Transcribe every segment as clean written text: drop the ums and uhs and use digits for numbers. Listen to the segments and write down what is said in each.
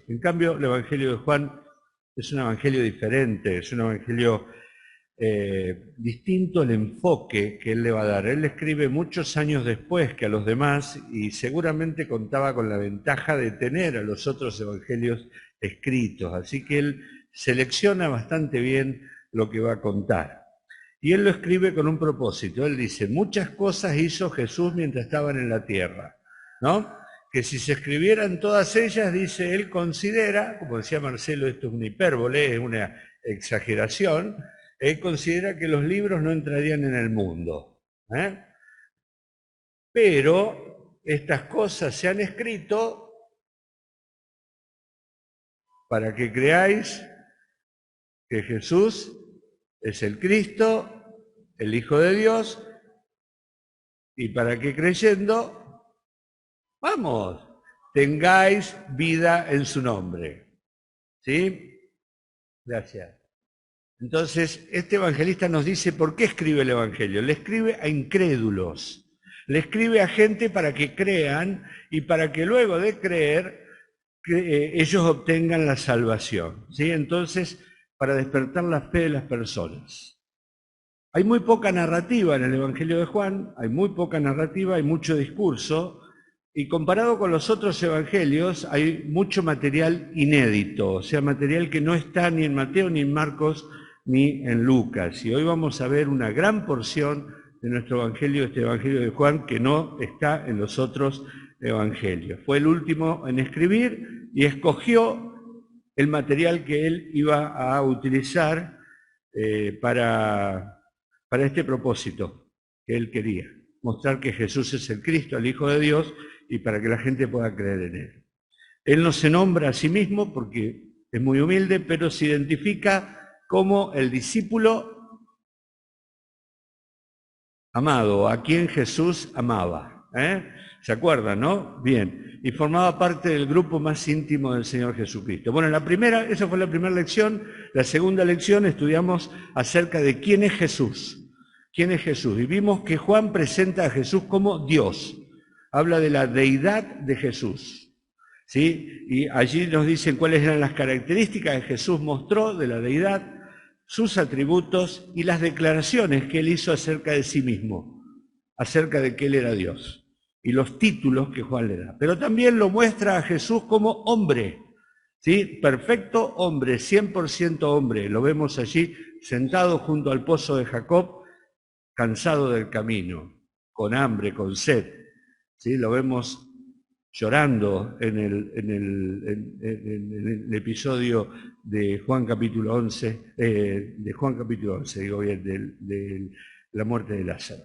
En cambio, el Evangelio de Juan es un evangelio diferente, es un evangelio distinto el enfoque que él le va a dar. Él le escribe muchos años después que a los demás y seguramente contaba con la ventaja de tener a los otros evangelios escritos, así que él selecciona bastante bien lo que va a contar. Y él lo escribe con un propósito. Él dice, muchas cosas hizo Jesús mientras estaban en la tierra, ¿no? Que si se escribieran todas ellas, dice, él considera, como decía Marcelo, esto es una hipérbole, es una exageración, él considera que los libros no entrarían en el mundo. Pero estas cosas se han escrito para que creáis que Jesús es el Cristo, el Hijo de Dios, y para que creyendo, vamos, tengáis vida en su nombre. ¿Sí? Gracias. Entonces, este evangelista nos dice por qué escribe el Evangelio. Le escribe a incrédulos, le escribe a gente para que crean y para que luego de creer ellos obtengan la salvación. ¿Sí? Entonces, para despertar la fe de las personas. Hay muy poca narrativa en el Evangelio de Juan, hay muy poca narrativa, hay mucho discurso, y comparado con los otros evangelios hay mucho material inédito, o sea, material que no está ni en Mateo, ni en Marcos, ni en Lucas. Y hoy vamos a ver una gran porción de nuestro evangelio, este evangelio de Juan, que no está en los otros evangelios. Fue el último en escribir y escogió el material que él iba a utilizar para este propósito que él quería, mostrar que Jesús es el Cristo, el Hijo de Dios, y para que la gente pueda creer en él. Él no se nombra a sí mismo porque es muy humilde, pero se identifica como el discípulo amado, a quien Jesús amaba. ¿Se acuerdan, no? Bien. Y formaba parte del grupo más íntimo del Señor Jesucristo. Bueno, esa fue la primera lección. La segunda lección estudiamos acerca de quién es Jesús. ¿Quién es Jesús? Y vimos que Juan presenta a Jesús como Dios. Habla de la deidad de Jesús. ¿Sí? Y allí nos dicen cuáles eran las características que Jesús mostró de la deidad, sus atributos y las declaraciones que él hizo acerca de sí mismo, acerca de que él era Dios, y los títulos que Juan le da. Pero también lo muestra a Jesús como hombre, ¿sí? Perfecto hombre, 100% hombre. Lo vemos allí sentado junto al pozo de Jacob, cansado del camino, con hambre, con sed. ¿Sí? Lo vemos llorando en el episodio de Juan capítulo 11, digo bien, de la muerte de Lázaro.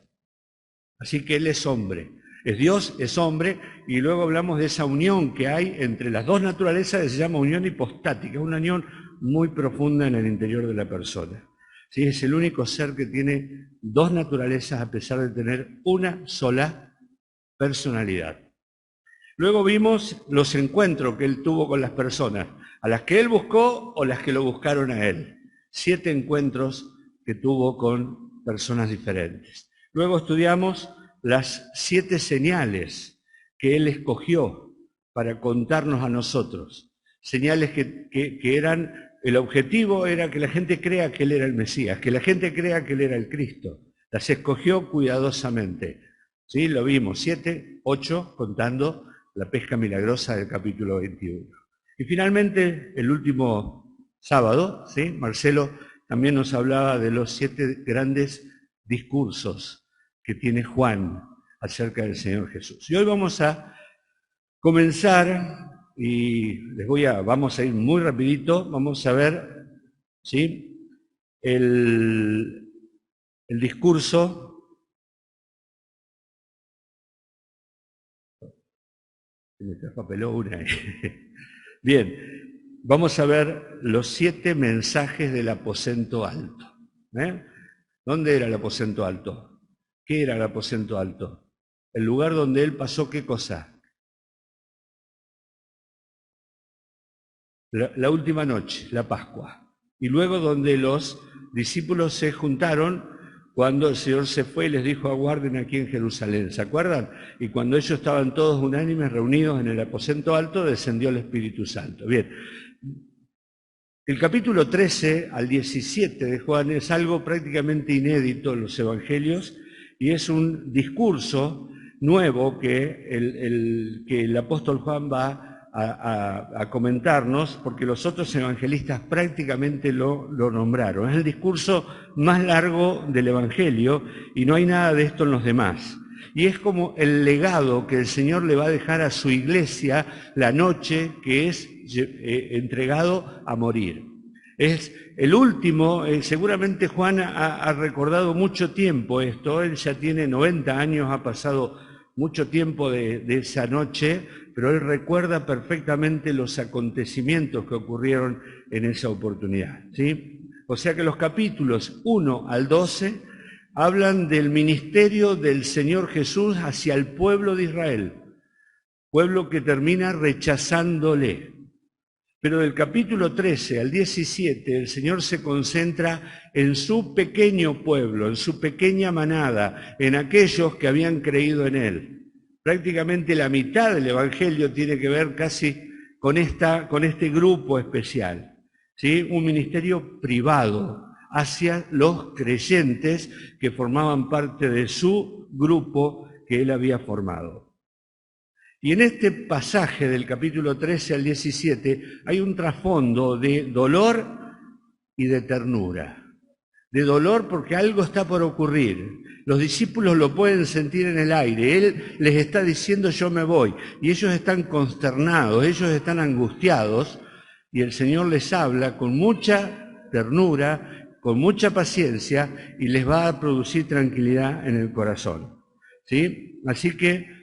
Así que él es hombre, es Dios, es hombre, y luego hablamos de esa unión que hay entre las dos naturalezas que se llama unión hipostática, una unión muy profunda en el interior de la persona. ¿Sí? Es el único ser que tiene dos naturalezas a pesar de tener una sola personalidad. Luego vimos los encuentros que él tuvo con las personas, a las que él buscó o las que lo buscaron a él. 7 encuentros que tuvo con personas diferentes. Luego estudiamos las 7 señales que él escogió para contarnos a nosotros. Señales que eran, el objetivo era que la gente crea que él era el Mesías, que la gente crea que él era el Cristo. Las escogió cuidadosamente. ¿Sí? Lo vimos, 7, 8, contando la pesca milagrosa del capítulo 21. Y finalmente, el último sábado, ¿sí? Marcelo también nos hablaba de los 7 grandes discursos que tiene Juan acerca del Señor Jesús. Y hoy vamos a comenzar, y vamos a ir muy rapidito, vamos a ver, ¿sí? el discurso. Me traspapeló una. Bien, vamos a ver los 7 mensajes del aposento alto. ¿Dónde era el aposento alto? ¿Qué era el aposento alto? El lugar donde él pasó, ¿qué cosa? La última noche, la Pascua. Y luego donde los discípulos se juntaron cuando el Señor se fue y les dijo: aguarden aquí en Jerusalén. ¿Se acuerdan? Y cuando ellos estaban todos unánimes reunidos en el aposento alto, descendió el Espíritu Santo. Bien, el capítulo 13 al 17 de Juan es algo prácticamente inédito en los evangelios y es un discurso nuevo que el apóstol Juan va a comentarnos, porque los otros evangelistas prácticamente lo nombraron. Es el discurso más largo del evangelio y no hay nada de esto en los demás. Y es como el legado que el Señor le va a dejar a su iglesia la noche que es entregado a morir. Es el último, seguramente Juan ha recordado mucho tiempo esto, él ya tiene 90 años, ha pasado mucho tiempo de esa noche, pero él recuerda perfectamente los acontecimientos que ocurrieron en esa oportunidad, ¿sí? O sea que los capítulos 1 al 12 hablan del ministerio del Señor Jesús hacia el pueblo de Israel, pueblo que termina rechazándole. Pero del capítulo 13 al 17 el Señor se concentra en su pequeño pueblo, en su pequeña manada, en aquellos que habían creído en Él. Prácticamente la mitad del Evangelio tiene que ver casi con este grupo especial, ¿sí? Un ministerio privado hacia los creyentes que formaban parte de su grupo que Él había formado. Y en este pasaje del capítulo 13 al 17 hay un trasfondo de dolor y de ternura. De dolor porque algo está por ocurrir. Los discípulos lo pueden sentir en el aire. Él les está diciendo: yo me voy. Y ellos están consternados, ellos están angustiados. Y el Señor les habla con mucha ternura, con mucha paciencia, y les va a producir tranquilidad en el corazón, ¿sí? Así que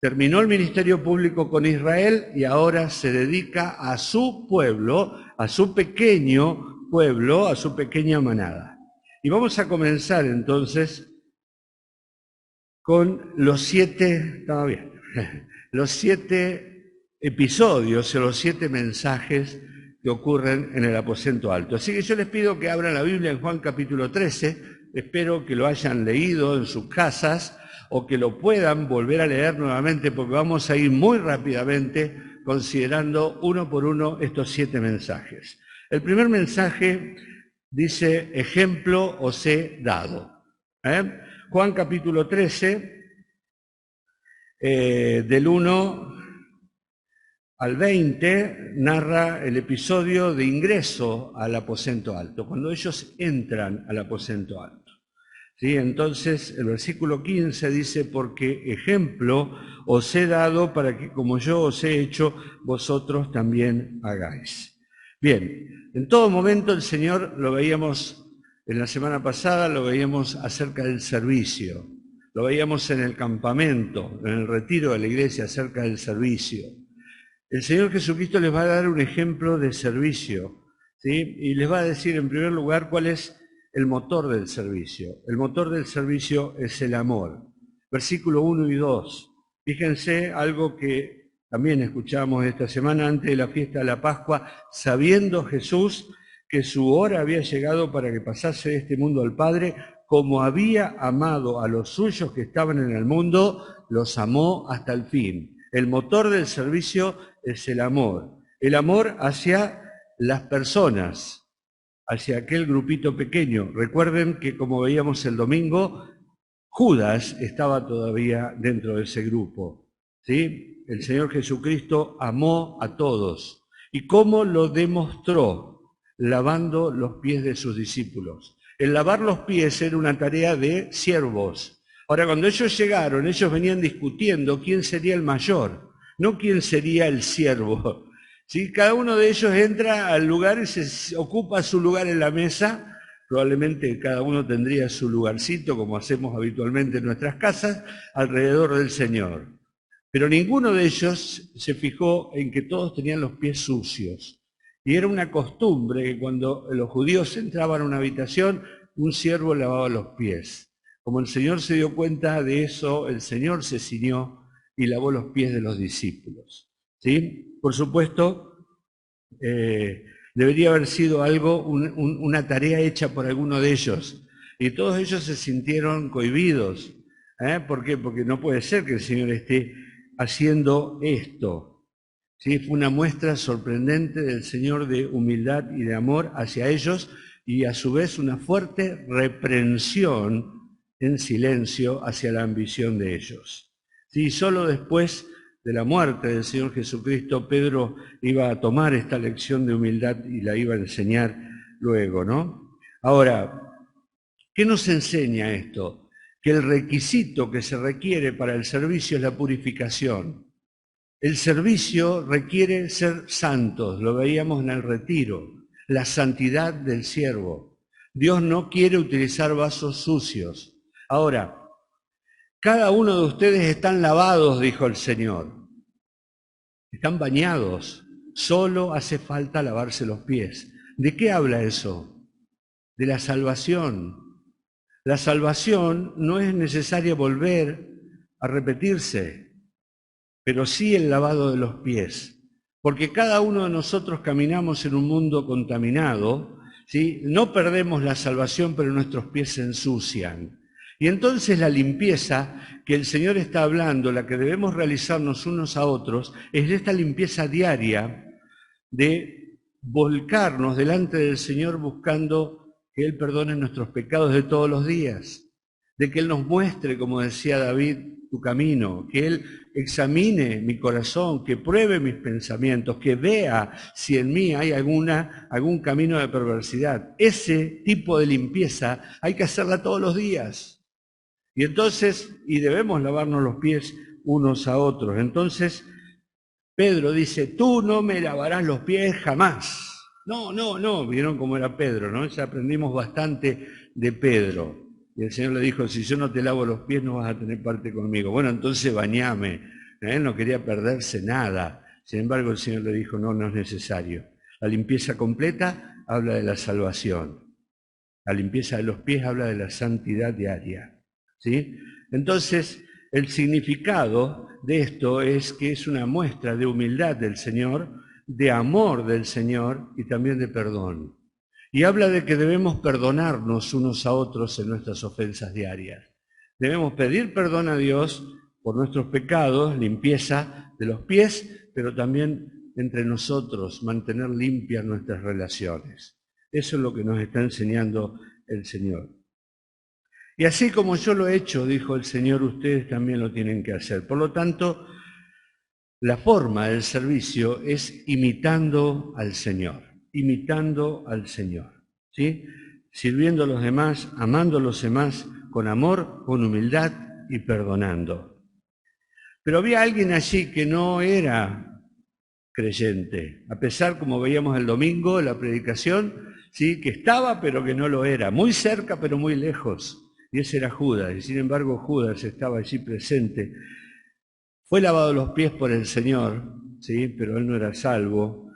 terminó el ministerio público con Israel y ahora se dedica a su pueblo, a su pequeño pueblo, a su pequeña manada. Y vamos a comenzar entonces con los 7 episodios o los 7 mensajes que ocurren en el aposento alto. Así que yo les pido que abran la Biblia en Juan capítulo 13, espero que lo hayan leído en sus casas o que lo puedan volver a leer nuevamente, porque vamos a ir muy rápidamente considerando uno por uno estos 7 mensajes. El primer mensaje dice: ejemplo os he dado. Juan capítulo 13, del 1 al 20, narra el episodio de ingreso al aposento alto, cuando ellos entran al aposento alto. ¿Sí? Entonces el versículo 15 dice: porque ejemplo os he dado para que como yo os he hecho, vosotros también hagáis. Bien, en todo momento el Señor, lo veíamos en la semana pasada, lo veíamos acerca del servicio, lo veíamos en el campamento, en el retiro de la iglesia acerca del servicio. El Señor Jesucristo les va a dar un ejemplo de servicio, ¿sí? Y les va a decir en primer lugar cuál es el motor del servicio. El motor del servicio es el amor. Versículo 1 y 2. Fíjense algo que también escuchamos esta semana antes de la fiesta de la Pascua: sabiendo Jesús que su hora había llegado para que pasase de este mundo al Padre, como había amado a los suyos que estaban en el mundo, los amó hasta el fin. El motor del servicio es el amor hacia las personas, hacia aquel grupito pequeño. Recuerden que, como veíamos el domingo, Judas estaba todavía dentro de ese grupo, ¿sí? El Señor Jesucristo amó a todos. ¿Y cómo lo demostró? Lavando los pies de sus discípulos. El lavar los pies era una tarea de siervos. Ahora, cuando ellos llegaron, ellos venían discutiendo quién sería el mayor, no quién sería el siervo. ¿Sí? Cada uno de ellos entra al lugar y se ocupa su lugar en la mesa. Probablemente cada uno tendría su lugarcito, como hacemos habitualmente en nuestras casas, alrededor del Señor. Pero ninguno de ellos se fijó en que todos tenían los pies sucios. Y era una costumbre que cuando los judíos entraban a una habitación, un siervo lavaba los pies. Como el Señor se dio cuenta de eso, el Señor se ciñó y lavó los pies de los discípulos, ¿sí? Por supuesto, debería haber sido una tarea hecha por alguno de ellos, Y todos ellos se sintieron cohibidos. ¿Por qué? Porque no puede ser que el Señor esté haciendo esto. ¿Sí? Fue una muestra sorprendente del Señor de humildad y de amor hacia ellos, y a su vez una fuerte reprensión en silencio hacia la ambición de ellos. ¿Sí? Solo después de la muerte del Señor Jesucristo, Pedro iba a tomar esta lección de humildad y la iba a enseñar luego, ¿no? Ahora, ¿qué nos enseña esto? Que el requisito que se requiere para el servicio es la purificación. El servicio requiere ser santos, lo veíamos en el retiro, la santidad del siervo. Dios no quiere utilizar vasos sucios. Ahora, cada uno de ustedes están lavados, dijo el Señor. Están bañados. Solo hace falta lavarse los pies. ¿De qué habla eso? De la salvación. La salvación no es necesaria volver a repetirse, pero sí el lavado de los pies. Porque cada uno de nosotros caminamos en un mundo contaminado, ¿sí? No perdemos la salvación, pero nuestros pies se ensucian. Y entonces la limpieza que el Señor está hablando, la que debemos realizarnos unos a otros, es esta limpieza diaria de volcarnos delante del Señor buscando que Él perdone nuestros pecados de todos los días, de que Él nos muestre, como decía David, tu camino, que Él examine mi corazón, que pruebe mis pensamientos, que vea si en mí hay algún camino de perversidad. Ese tipo de limpieza hay que hacerla todos los días. Y entonces, y debemos lavarnos los pies unos a otros. Entonces, Pedro dice, tú no me lavarás los pies jamás. No, vieron cómo era Pedro, ¿no? Ya aprendimos bastante de Pedro. Y el Señor le dijo, si yo no te lavo los pies no vas a tener parte conmigo. Bueno, entonces bañame. Él no quería perderse nada. Sin embargo, el Señor le dijo, no es necesario. La limpieza completa habla de la salvación. La limpieza de los pies habla de la santidad diaria. ¿Sí? Entonces, el significado de esto es que es una muestra de humildad del Señor, de amor del Señor y también de perdón. Y habla de que debemos perdonarnos unos a otros en nuestras ofensas diarias. Debemos pedir perdón a Dios por nuestros pecados, limpieza de los pies, pero también entre nosotros, mantener limpias nuestras relaciones. Eso es lo que nos está enseñando el Señor. Y así como yo lo he hecho, dijo el Señor, ustedes también lo tienen que hacer. Por lo tanto, la forma del servicio es imitando al Señor, ¿sí? Sirviendo a los demás, amando a los demás, con amor, con humildad y perdonando. Pero había alguien allí que no era creyente, a pesar, como veíamos el domingo, la predicación, ¿sí? Que estaba pero que no lo era, muy cerca pero muy lejos. Y ese era Judas, y sin embargo Judas estaba allí presente. Fue lavado los pies por el Señor, ¿sí? Pero él no era salvo.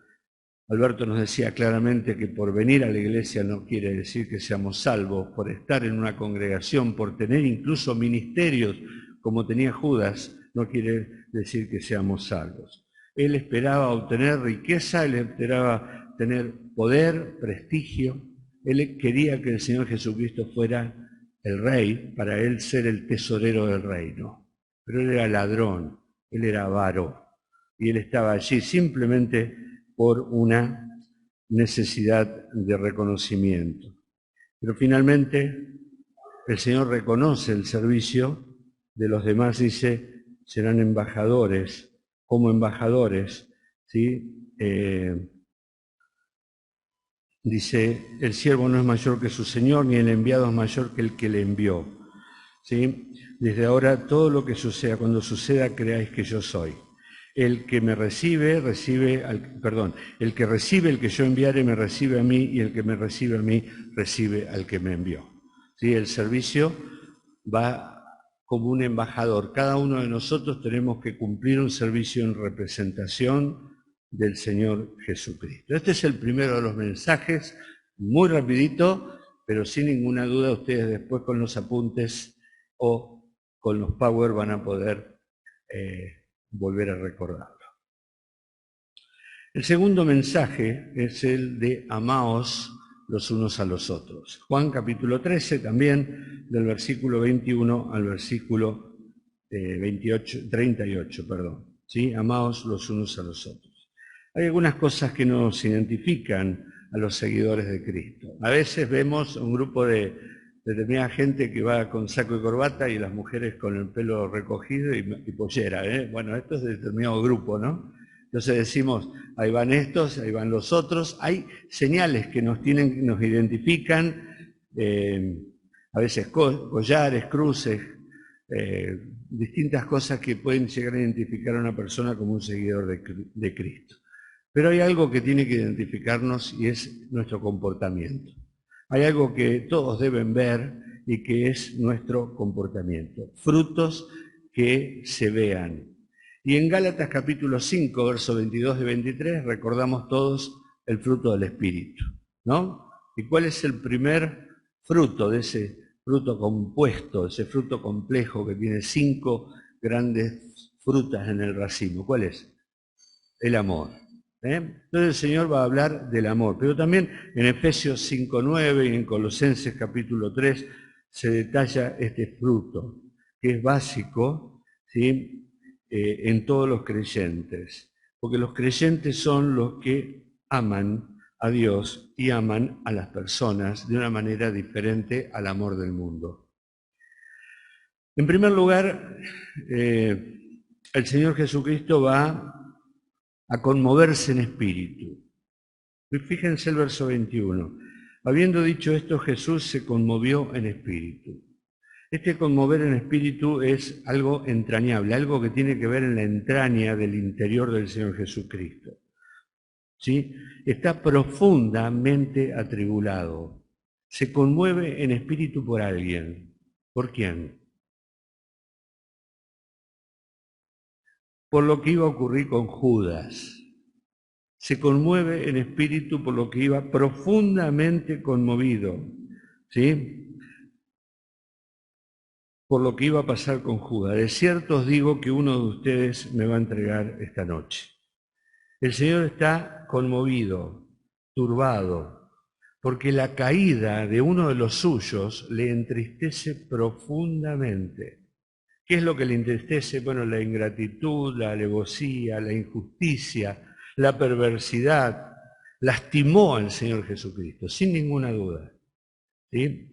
Alberto nos decía claramente que por venir a la iglesia no quiere decir que seamos salvos, por estar en una congregación, por tener incluso ministerios como tenía Judas, no quiere decir que seamos salvos. Él esperaba obtener riqueza, él esperaba tener poder, prestigio, él quería que el Señor Jesucristo fuera el rey, para él ser el tesorero del reino. Pero él era ladrón, él era avaro, y él estaba allí simplemente por una necesidad de reconocimiento. Pero finalmente el Señor reconoce el servicio de los demás, dice, serán embajadores, como embajadores, ¿sí? Dice, el siervo no es mayor que su Señor, ni el enviado es mayor que el que le envió. ¿Sí? Desde ahora, todo lo que suceda, cuando suceda, creáis que yo soy. El que me recibe, el que recibe el que yo enviare, me recibe a mí, y el que me recibe a mí, recibe al que me envió. ¿Sí? El servicio va como un embajador. Cada uno de nosotros tenemos que cumplir un servicio en representación del Señor Jesucristo. Este es el primero de los mensajes, muy rapidito, pero sin ninguna duda ustedes después con los apuntes o con los power van a poder volver a recordarlo. El segundo mensaje es el de amaos los unos a los otros. Juan capítulo 13 también, del versículo 21 al versículo 38, perdón. ¿Sí? Amaos los unos a los otros. Hay algunas cosas que nos identifican a los seguidores de Cristo. A veces vemos un grupo de determinada gente que va con saco y corbata y las mujeres con el pelo recogido y pollera. Bueno, esto es de determinado grupo, ¿no? Entonces decimos, ahí van estos, ahí van los otros. Hay señales que nos identifican, a veces collares, cruces, distintas cosas que pueden llegar a identificar a una persona como un seguidor de Cristo. Pero hay algo que tiene que identificarnos y es nuestro comportamiento. Hay algo que todos deben ver y que es nuestro comportamiento. Frutos que se vean. Y en Gálatas capítulo 5, versos 22 y 23, recordamos todos el fruto del Espíritu, ¿no? ¿Y cuál es el primer fruto de ese fruto compuesto, ese fruto complejo que tiene 5 grandes frutas en el racimo? ¿Cuál es? El amor. Entonces el Señor va a hablar del amor, pero también en Efesios 5:9 y en Colosenses capítulo 3 se detalla este fruto, que es básico, ¿sí? En todos los creyentes, porque los creyentes son los que aman a Dios y aman a las personas de una manera diferente al amor del mundo. En primer lugar, el Señor Jesucristo va a conmoverse en espíritu. Fíjense el verso 21. Habiendo dicho esto, Jesús se conmovió en espíritu. Este conmover en espíritu es algo entrañable, algo que tiene que ver en la entraña del interior del Señor Jesucristo. ¿Sí? Está profundamente atribulado. Se conmueve en espíritu por alguien. ¿Por quién? Por lo que iba a ocurrir con Judas. Se conmueve en espíritu por lo que iba profundamente conmovido. ¿Sí? Por lo que iba a pasar con Judas. De cierto os digo que uno de ustedes me va a entregar esta noche. El Señor está conmovido, turbado, porque la caída de uno de los suyos le entristece profundamente. ¿Qué es lo que le entristece? Bueno, la ingratitud, la alevosía, la injusticia, la perversidad. Lastimó al Señor Jesucristo, sin ninguna duda. ¿Sí?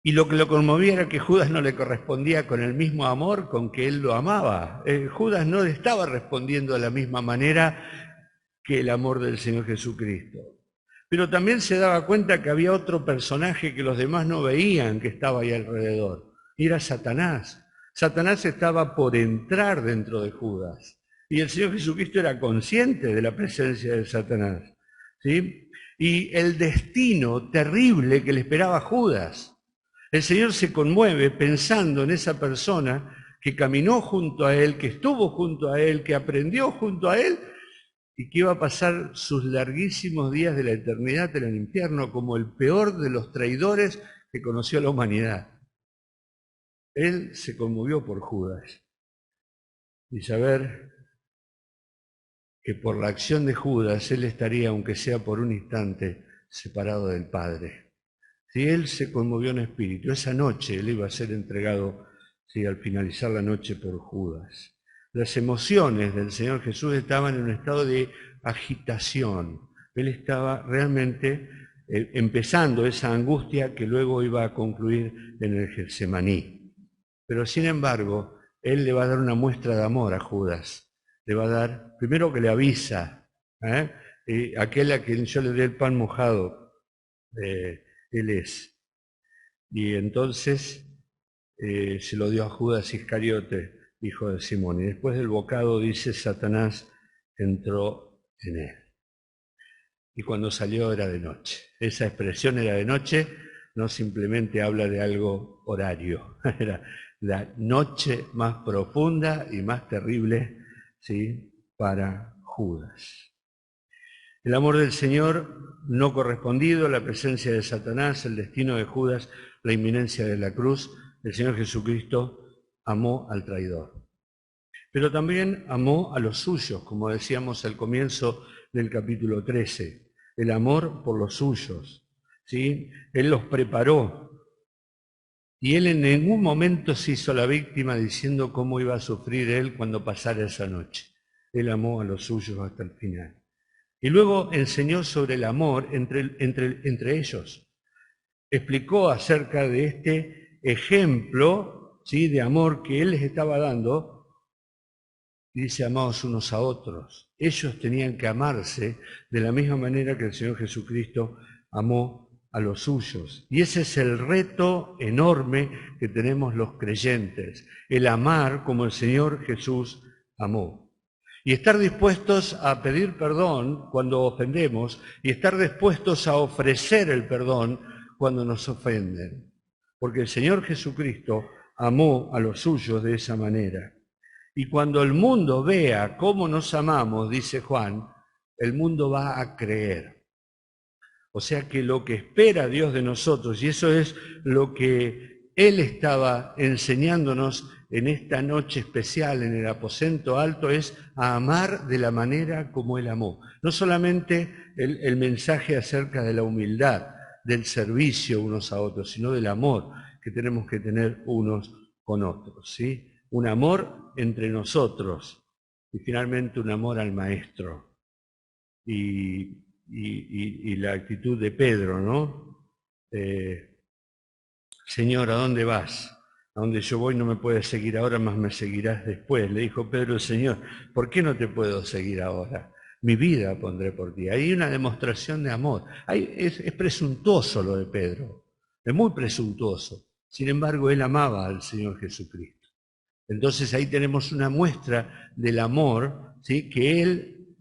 Y lo que lo conmovía era que Judas no le correspondía con el mismo amor con que él lo amaba. Judas no le estaba respondiendo de la misma manera que el amor del Señor Jesucristo. Pero también se daba cuenta que había otro personaje que los demás no veían que estaba ahí alrededor. Y era Satanás. Satanás estaba por entrar dentro de Judas. Y el Señor Jesucristo era consciente de la presencia de Satanás. ¿Sí? Y el destino terrible que le esperaba a Judas. El Señor se conmueve pensando en esa persona que caminó junto a Él, que estuvo junto a Él, que aprendió junto a Él y que iba a pasar sus larguísimos días de la eternidad en el infierno como el peor de los traidores que conoció la humanidad. Él se conmovió por Judas y saber que por la acción de Judas Él estaría, aunque sea por un instante, separado del Padre. Si Él se conmovió en espíritu, esa noche Él iba a ser entregado, ¿sí?, al finalizar la noche por Judas. Las emociones del Señor Jesús estaban en un estado de agitación. Él estaba realmente empezando esa angustia que luego iba a concluir en el Getsemaní. Pero sin embargo, Él le va a dar una muestra de amor a Judas. Le va a dar, primero que le avisa, aquel a quien yo le dé el pan mojado, Él es. Y entonces se lo dio a Judas Iscariote, hijo de Simón. Y después del bocado, dice, Satanás entró en él. Y cuando salió era de noche. Esa expresión era de noche, no simplemente habla de algo horario. Era la noche más profunda y más terrible, ¿sí?, para Judas. El amor del Señor no correspondido, la presencia de Satanás, el destino de Judas, la inminencia de la cruz, el Señor Jesucristo amó al traidor. Pero también amó a los suyos, como decíamos al comienzo del capítulo 13. el amor por los suyos, ¿sí? Él los preparó. Y él en ningún momento se hizo la víctima diciendo cómo iba a sufrir él cuando pasara esa noche. Él amó a los suyos hasta el final. Y luego enseñó sobre el amor entre ellos. Explicó acerca de este ejemplo, ¿sí?, de amor que él les estaba dando. Y dice, amados unos a otros. Ellos tenían que amarse de la misma manera que el Señor Jesucristo amó a los suyos. Y ese es el reto enorme que tenemos los creyentes, el amar como el Señor Jesús amó. Y estar dispuestos a pedir perdón cuando ofendemos y estar dispuestos a ofrecer el perdón cuando nos ofenden. Porque el Señor Jesucristo amó a los suyos de esa manera. Y cuando el mundo vea cómo nos amamos, dice Juan, el mundo va a creer. O sea que lo que espera Dios de nosotros, y eso es lo que Él estaba enseñándonos en esta noche especial en el aposento alto, es a amar de la manera como Él amó. No solamente el mensaje acerca de la humildad, del servicio unos a otros, sino del amor que tenemos que tener unos con otros, ¿sí? Un amor entre nosotros y finalmente un amor al Maestro. Y la actitud de Pedro, ¿no? Señor, ¿a dónde vas? A donde yo voy no me puedes seguir ahora, más me seguirás después. Le dijo Pedro al Señor, ¿por qué no te puedo seguir ahora? Mi vida pondré por ti. Hay una demostración de amor. Es presuntuoso lo de Pedro, es muy presuntuoso. Sin embargo, él amaba al Señor Jesucristo. Entonces ahí tenemos una muestra del amor, ¿sí?, que Él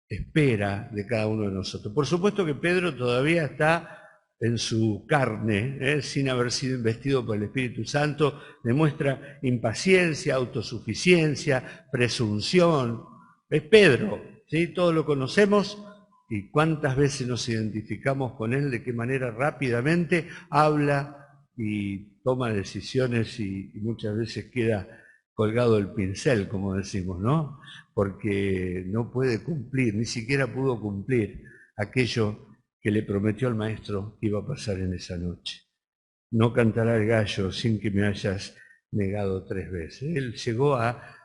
espera de cada uno de nosotros. Por supuesto que Pedro todavía está en su carne, sin haber sido investido por el Espíritu Santo, demuestra impaciencia, autosuficiencia, presunción. Es Pedro, ¿sí? Todos lo conocemos y cuántas veces nos identificamos con él, de qué manera rápidamente habla y toma decisiones y muchas veces queda colgado el pincel, como decimos, ¿no? Porque no puede cumplir, ni siquiera pudo cumplir aquello que le prometió al Maestro que iba a pasar en esa noche. No cantará el gallo sin que me hayas negado 3 veces. Él llegó a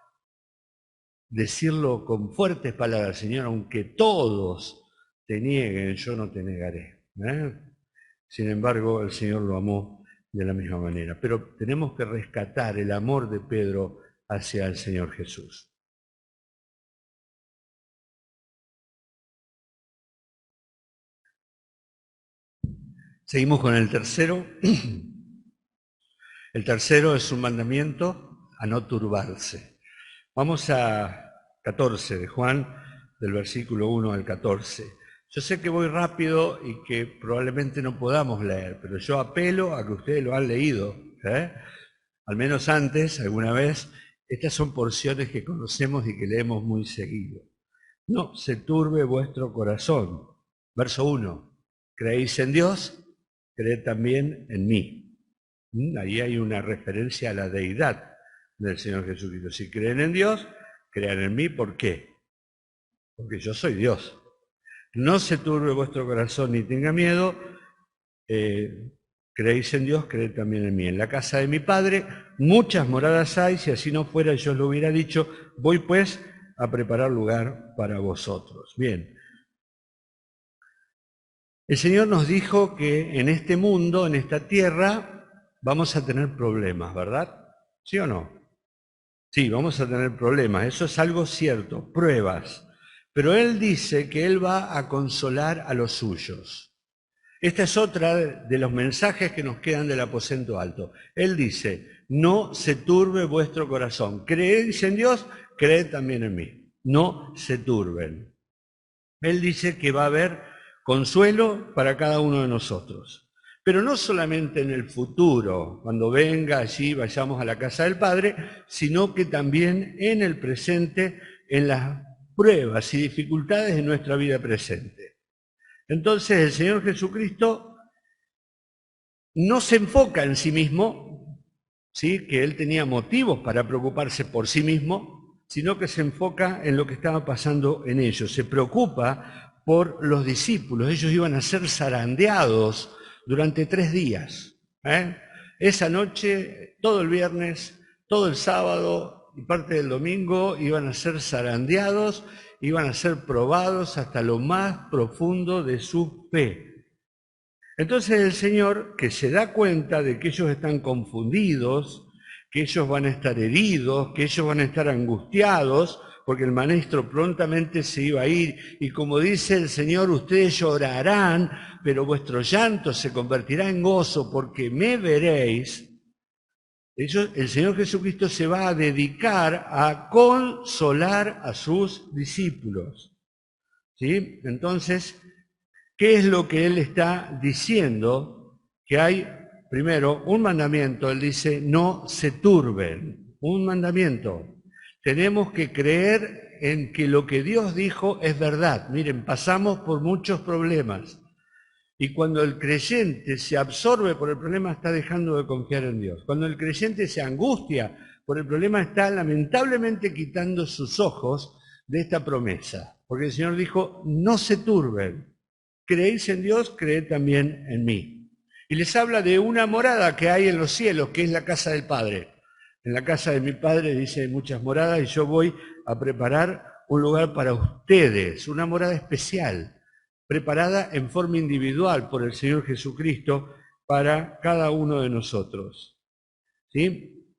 decirlo con fuertes palabras, Señor, aunque todos te nieguen, yo no te negaré. Sin embargo, el Señor lo amó de la misma manera. Pero tenemos que rescatar el amor de Pedro hacia el Señor Jesús. Seguimos con el tercero. El tercero es un mandamiento a no turbarse. Vamos a 14 de Juan, del versículo 1 al 14. Yo sé que voy rápido y que probablemente no podamos leer, pero yo apelo a que ustedes lo han leído, al menos antes, alguna vez. Estas son porciones que conocemos y que leemos muy seguido. No se turbe vuestro corazón. Verso 1. ¿Creéis en Dios? Creed también en mí. Ahí hay una referencia a la deidad del Señor Jesucristo. Si creen en Dios, crean en mí. ¿Por qué? Porque yo soy Dios. No se turbe vuestro corazón ni tenga miedo. Creéis en Dios, creed también en mí. En la casa de mi Padre muchas moradas hay, si así no fuera yo os lo hubiera dicho. Voy pues a preparar lugar para vosotros. Bien. El Señor nos dijo que en este mundo, en esta tierra, vamos a tener problemas, ¿verdad? ¿Sí o no? Sí, vamos a tener problemas, eso es algo cierto, pruebas. Pero Él dice que Él va a consolar a los suyos. Esta es otra de los mensajes que nos quedan del aposento alto. Él dice, no se turbe vuestro corazón. Creéis en Dios, creed también en mí. No se turben. Él dice que va a haber consuelo para cada uno de nosotros. Pero no solamente en el futuro, cuando venga allí, vayamos a la casa del Padre, sino que también en el presente, en las pruebas y dificultades de nuestra vida presente. Entonces el Señor Jesucristo no se enfoca en sí mismo, ¿sí?, que Él tenía motivos para preocuparse por sí mismo, sino que se enfoca en lo que estaba pasando en ellos. Se preocupa por los discípulos. Ellos iban a ser zarandeados durante 3 días. Esa noche, todo el viernes, todo el sábado y parte del domingo iban a ser zarandeados, iban a ser probados hasta lo más profundo de su fe. Entonces el Señor, que se da cuenta de que ellos están confundidos, que ellos van a estar heridos, que ellos van a estar angustiados, porque el maestro prontamente se iba a ir, y como dice el Señor, ustedes llorarán, pero vuestro llanto se convertirá en gozo, porque me veréis. El Señor Jesucristo se va a dedicar a consolar a sus discípulos. ¿Sí? Entonces, ¿qué es lo que Él está diciendo? Que hay, primero, un mandamiento. Él dice, no se turben. Un mandamiento. Tenemos que creer en que lo que Dios dijo es verdad. Miren, pasamos por muchos problemas. Y cuando el creyente se absorbe por el problema, está dejando de confiar en Dios. Cuando el creyente se angustia por el problema, está lamentablemente quitando sus ojos de esta promesa. Porque el Señor dijo, no se turben. Creéis en Dios, creed también en mí. Y les habla de una morada que hay en los cielos, que es la casa del Padre. En la casa de mi Padre, dice, hay muchas moradas, y yo voy a preparar un lugar para ustedes, una morada especial, preparada en forma individual por el Señor Jesucristo para cada uno de nosotros. ¿Sí?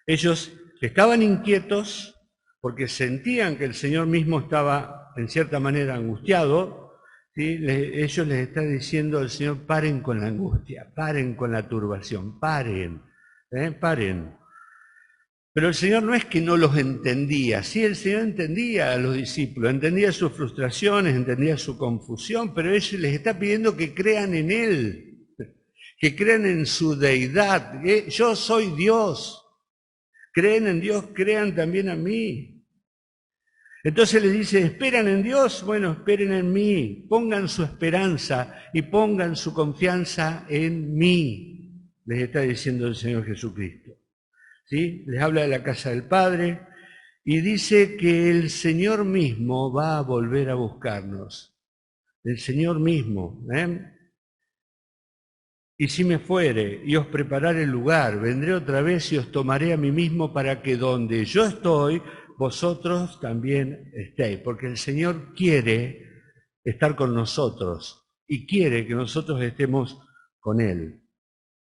Ellos estaban inquietos porque sentían que el Señor mismo estaba, en cierta manera, angustiado. ¿Sí? Ellos les está diciendo al Señor, paren con la angustia, paren con la turbación, paren, paren. Pero el Señor no es que no los entendía, sí, el Señor entendía a los discípulos, entendía sus frustraciones, entendía su confusión, pero ellos les está pidiendo que crean en Él, que crean en su deidad. Yo soy Dios, creen en Dios, crean también a mí. Entonces les dice, ¿esperan en Dios? Bueno, esperen en mí, pongan su esperanza y pongan su confianza en mí, les está diciendo el Señor Jesucristo. ¿Sí? Les habla de la casa del Padre y dice que el Señor mismo va a volver a buscarnos. El Señor mismo. Y si me fuere y os prepararé el lugar, vendré otra vez y os tomaré a mí mismo para que donde yo estoy, vosotros también estéis. Porque el Señor quiere estar con nosotros y quiere que nosotros estemos con Él.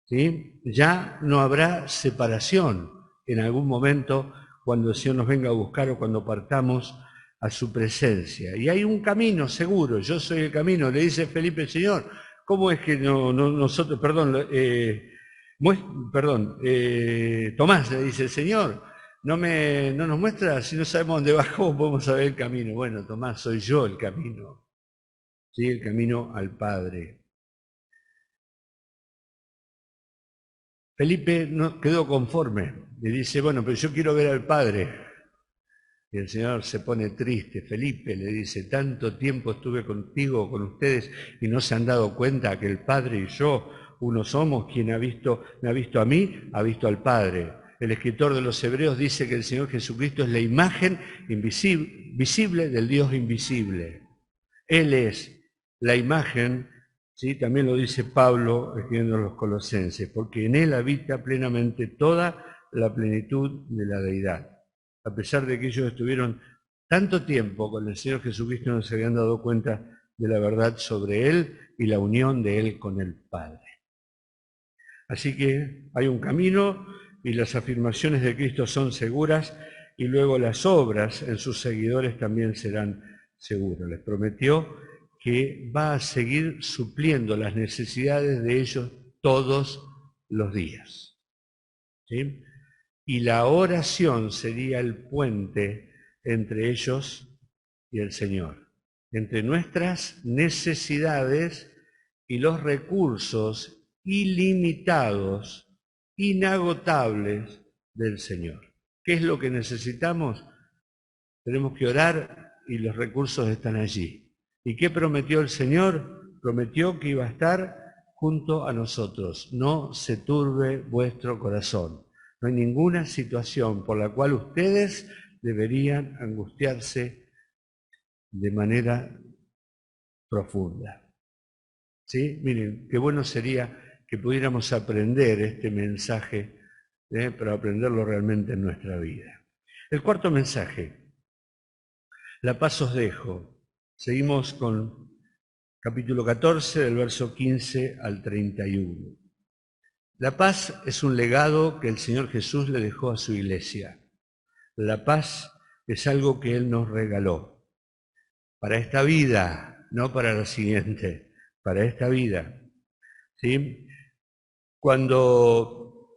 ¿Sí? Ya no habrá separación en algún momento cuando el Señor nos venga a buscar o cuando partamos a su presencia. Y hay un camino seguro, yo soy el camino, le dice Felipe el Señor. ¿Cómo es que nosotros, Tomás le dice el Señor, no nos muestra, si no sabemos dónde va, ¿cómo podemos saber el camino? Bueno, Tomás, soy yo el camino, ¿sí? El camino al Padre. Felipe no quedó conforme, le dice, bueno, pero yo quiero ver al Padre. Y el Señor se pone triste. Felipe le dice, tanto tiempo estuve contigo, con ustedes, y no se han dado cuenta que el Padre y yo uno somos. Quien me ha visto a mí, ha visto al Padre. El escritor de los Hebreos dice que el Señor Jesucristo es la imagen visible del Dios invisible. Él es la imagen. ¿Sí? También lo dice Pablo escribiendo a los Colosenses, porque en Él habita plenamente toda la plenitud de la deidad. A pesar de que ellos estuvieron tanto tiempo con el Señor Jesucristo, no se habían dado cuenta de la verdad sobre Él y la unión de Él con el Padre. Así que hay un camino y las afirmaciones de Cristo son seguras y luego las obras en sus seguidores también serán seguras. Les prometió que va a seguir supliendo las necesidades de ellos todos los días. ¿Sí? Y la oración sería el puente entre ellos y el Señor, entre nuestras necesidades y los recursos ilimitados, inagotables del Señor. ¿Qué es lo que necesitamos? Tenemos que orar y los recursos están allí. ¿Y qué prometió el Señor? Prometió que iba a estar junto a nosotros. No se turbe vuestro corazón. No hay ninguna situación por la cual ustedes deberían angustiarse de manera profunda. ¿Sí? Miren, qué bueno sería que pudiéramos aprender este mensaje, para aprenderlo realmente en nuestra vida. El cuarto mensaje, la paz os dejo. Seguimos con capítulo 14, del verso 15 al 31. La paz es un legado que el Señor Jesús le dejó a su iglesia. La paz es algo que Él nos regaló para esta vida, no para la siguiente, para esta vida. ¿Sí? Cuando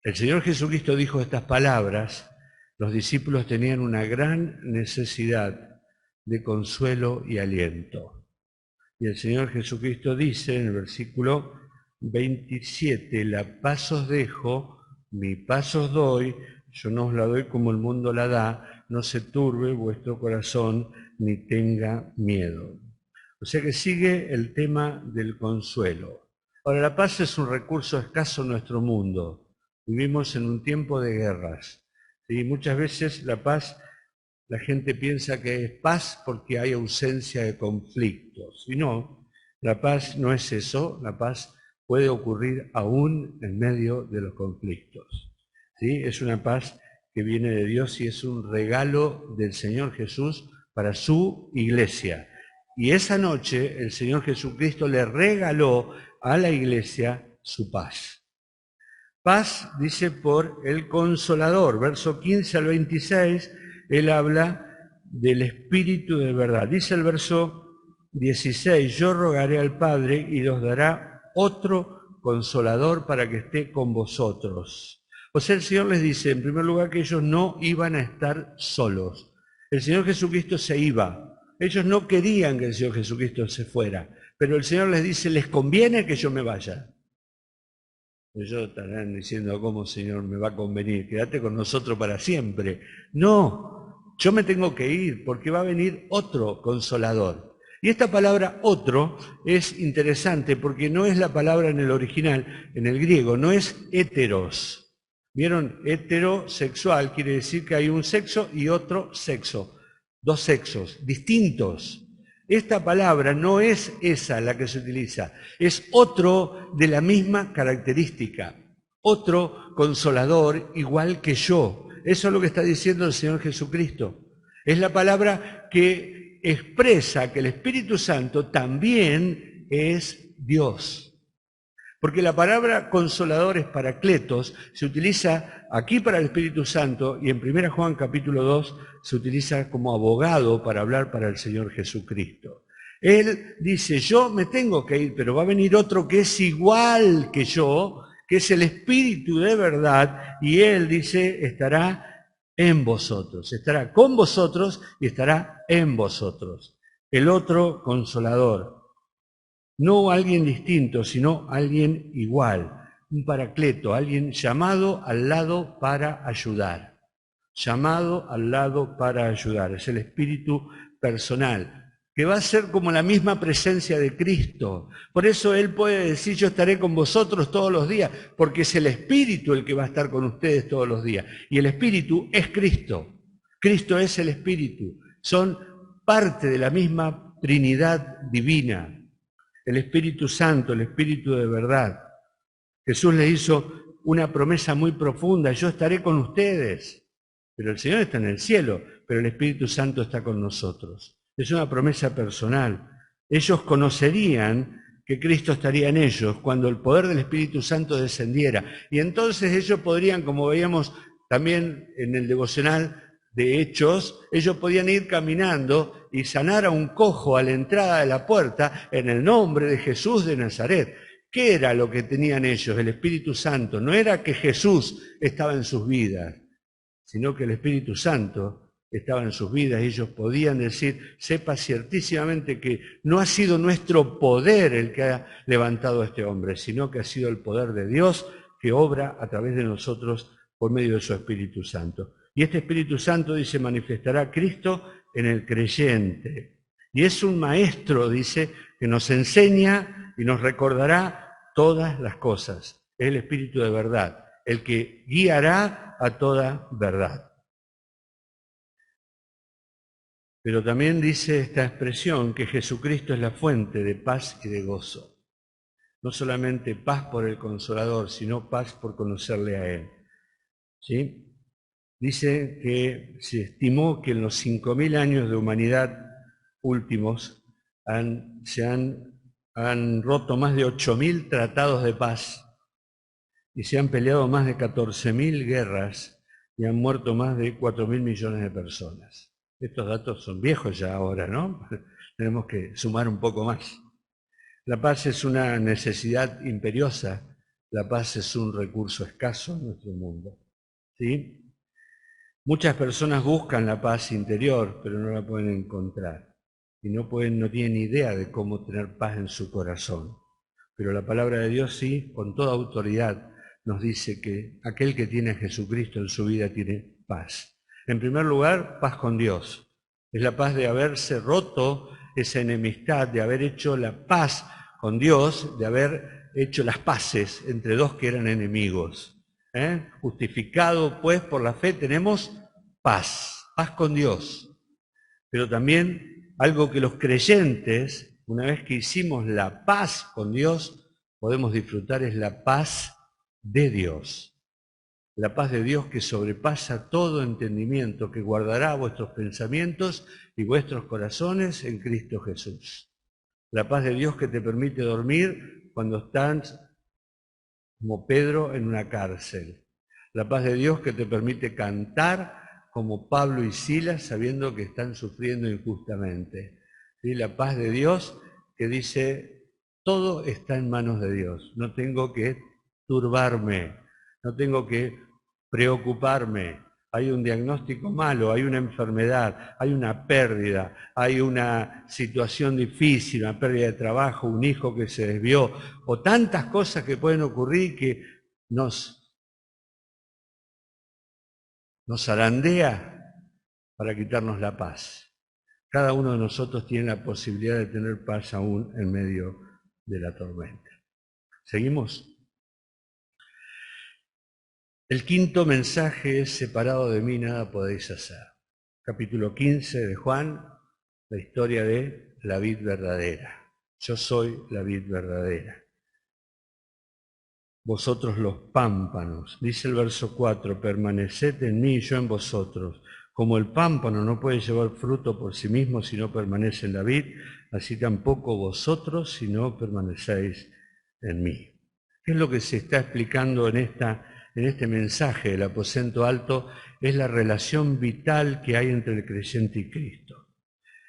el Señor Jesucristo dijo estas palabras, los discípulos tenían una gran necesidad de consuelo y aliento. Y el Señor Jesucristo dice en el versículo 27, la paz os dejo, mi paz os doy, yo no os la doy como el mundo la da, no se turbe vuestro corazón ni tenga miedo. O sea que sigue el tema del consuelo. Ahora, la paz es un recurso escaso en nuestro mundo. Vivimos en un tiempo de guerras. ¿Sí? Muchas veces la paz, la gente piensa que es paz porque hay ausencia de conflictos. Y no, la paz no es eso. La paz puede ocurrir aún en medio de los conflictos. ¿Sí? Es una paz que viene de Dios y es un regalo del Señor Jesús para su iglesia. Y esa noche el Señor Jesucristo le regaló a la iglesia su paz. Paz, dice, por el Consolador. Verso 15 al 26, él habla del Espíritu de verdad. Dice el verso 16, yo rogaré al Padre y os dará otro Consolador para que esté con vosotros. O sea, el Señor les dice, en primer lugar, que ellos no iban a estar solos. El Señor Jesucristo se iba. Ellos no querían que el Señor Jesucristo se fuera, pero el Señor les dice, ¿les conviene que yo me vaya? Ellos estarán diciendo, ¿cómo, Señor, me va a convenir? Quédate con nosotros para siempre. No, yo me tengo que ir porque va a venir otro Consolador. Y esta palabra otro es interesante porque no es la palabra en el original, en el griego, no es heteros. ¿Vieron? Heterosexual quiere decir que hay un sexo y otro sexo. Dos sexos distintos. Esta palabra no es esa la que se utiliza, es otro de la misma característica, otro Consolador igual que yo. Eso es lo que está diciendo el Señor Jesucristo. Es la palabra que expresa que el Espíritu Santo también es Dios. Porque la palabra Consolador es Paracletos, se utiliza aquí para el Espíritu Santo y en 1 Juan capítulo 2 se utiliza como abogado para hablar para el Señor Jesucristo. Él dice, yo me tengo que ir, pero va a venir otro que es igual que yo, que es el Espíritu de verdad, y Él dice, estará en vosotros, estará con vosotros y estará en vosotros. El otro Consolador. No alguien distinto, sino alguien igual, un paracleto, alguien llamado al lado para ayudar. Llamado al lado para ayudar. Es el Espíritu personal, que va a ser como la misma presencia de Cristo. Por eso Él puede decir, yo estaré con vosotros todos los días, porque es el Espíritu el que va a estar con ustedes todos los días. Y el Espíritu es Cristo. Cristo es el Espíritu. Son parte de la misma Trinidad divina. El Espíritu Santo, el Espíritu de verdad. Jesús le hizo una promesa muy profunda, yo estaré con ustedes. Pero el Señor está en el cielo, pero el Espíritu Santo está con nosotros. Es una promesa personal. Ellos conocerían que Cristo estaría en ellos cuando el poder del Espíritu Santo descendiera. Y entonces ellos podrían, como veíamos también en el devocional de Hechos, ellos podían ir caminando y sanar a un cojo a la entrada de la puerta en el nombre de Jesús de Nazaret. ¿Qué era lo que tenían ellos? El Espíritu Santo. No era que Jesús estaba en sus vidas, sino que el Espíritu Santo estaba en sus vidas y ellos podían decir, sepa ciertísimamente que no ha sido nuestro poder el que ha levantado a este hombre, sino que ha sido el poder de Dios que obra a través de nosotros por medio de su Espíritu Santo. Y este Espíritu Santo, dice, manifestará a Cristo en el creyente. Y es un maestro, dice, que nos enseña y nos recordará todas las cosas. Es el Espíritu de verdad, el que guiará a toda verdad. Pero también dice esta expresión que Jesucristo es la fuente de paz y de gozo. No solamente paz por el Consolador, sino paz por conocerle a Él. ¿Sí? Dice que se estimó que en los 5.000 años de humanidad últimos se han roto más de 8.000 tratados de paz y se han peleado más de 14.000 guerras y han muerto más de 4.000 millones de personas. Estos datos son viejos ya ahora, ¿no? Tenemos que sumar un poco más. La paz es una necesidad imperiosa, la paz es un recurso escaso en nuestro mundo. ¿Sí? Muchas personas buscan la paz interior, pero no la pueden encontrar. Y no tienen idea de cómo tener paz en su corazón. Pero la palabra de Dios sí, con toda autoridad, nos dice que aquel que tiene a Jesucristo en su vida tiene paz. En primer lugar, paz con Dios. Es la paz de haberse roto esa enemistad, de haber hecho la paz con Dios, de haber hecho las paces entre dos que eran enemigos. Justificado pues por la fe tenemos paz, paz con Dios. Pero también algo que los creyentes, una vez que hicimos la paz con Dios, podemos disfrutar es la paz de Dios. La paz de Dios que sobrepasa todo entendimiento, que guardará vuestros pensamientos y vuestros corazones en Cristo Jesús. La paz de Dios que te permite dormir cuando estás como Pedro en una cárcel. La paz de Dios que te permite cantar como Pablo y Silas sabiendo que están sufriendo injustamente. ¿Sí? La paz de Dios que dice, todo está en manos de Dios. No tengo que turbarme, no tengo que preocuparme. Hay un diagnóstico malo, hay una enfermedad, hay una pérdida, hay una situación difícil, una pérdida de trabajo, un hijo que se desvió, o tantas cosas que pueden ocurrir que nos zarandea para quitarnos la paz. Cada uno de nosotros tiene la posibilidad de tener paz aún en medio de la tormenta. ¿Seguimos? El quinto mensaje es: separado de mí nada podéis hacer. Capítulo 15 de Juan, la historia de la vid verdadera. Yo soy la vid verdadera. Vosotros los pámpanos. Dice el verso 4, permaneced en mí y yo en vosotros. Como el pámpano no puede llevar fruto por sí mismo si no permanece en la vid, así tampoco vosotros si no permanecéis en mí. ¿Qué es lo que se está explicando en este mensaje del aposento alto? Es la relación vital que hay entre el creyente y Cristo,